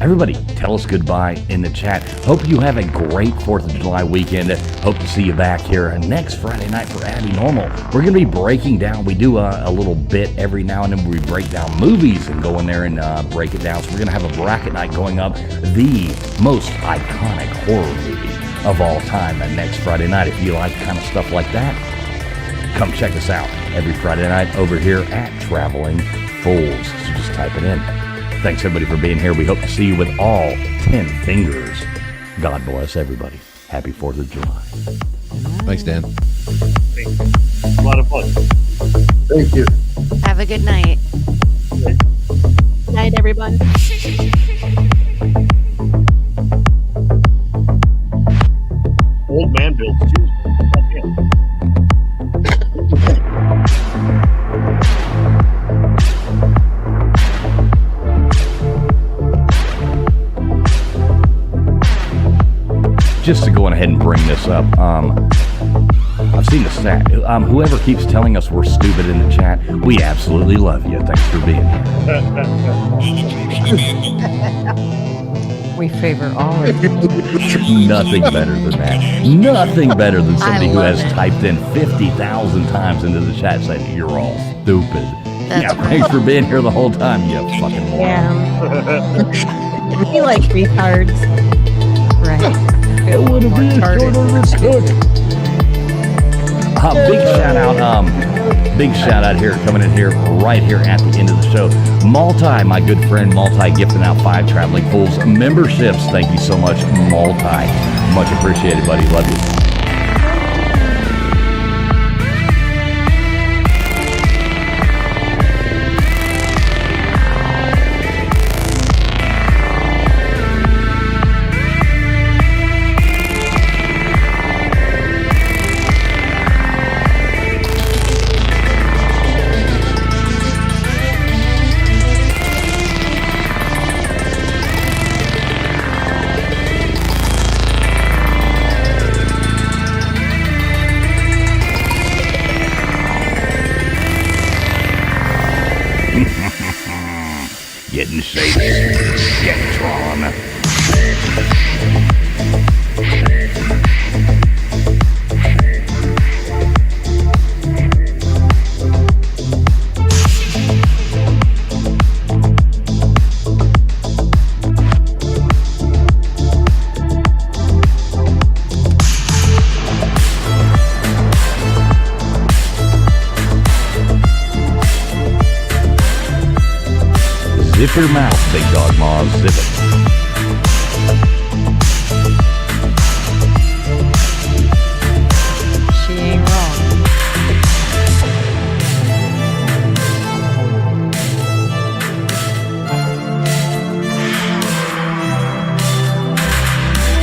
everybody, tell us goodbye in the chat. Hope you have a great 4th of July weekend. Hope to see you back here next Friday night for Abbinormal. We're going to be breaking down. We do a little bit every now and then where we break down movies and go in there and break it down. So we're going to have a bracket night going up, the most iconic horror movie of all time next Friday night. If you like kind of stuff like that, come check us out every Friday night over here at Traveling Fools. So just type it in. Thanks, everybody, for being here. We hope to see you with all 10 fingers. God bless everybody. Happy 4th of July. Thanks, Dan. A lot of fun. Thank you. Have a good night. Night, everyone. Old man builds too. Goddamn. Just to go on ahead and bring this up, I've seen the stat. Whoever keeps telling us we're stupid in the chat, we absolutely love you. Thanks for being here. We favor all of you. Nothing better than that. Nothing better than somebody who love has it. typed in 50,000 times into the chat saying, you're all stupid. That's Yeah, thanks for being here the whole time, you fucking moron. Yeah. You like retards. Right. It would have been shorter than big shout out here, coming in here right here at the end of the show. Multi, my good friend Multi, gifting out 5 Traveling Fools memberships. Thank you so much, Multi. Much appreciated, buddy. Love you. conversation. Get drawn. Zip your mouth, big dog Moz. Zip it.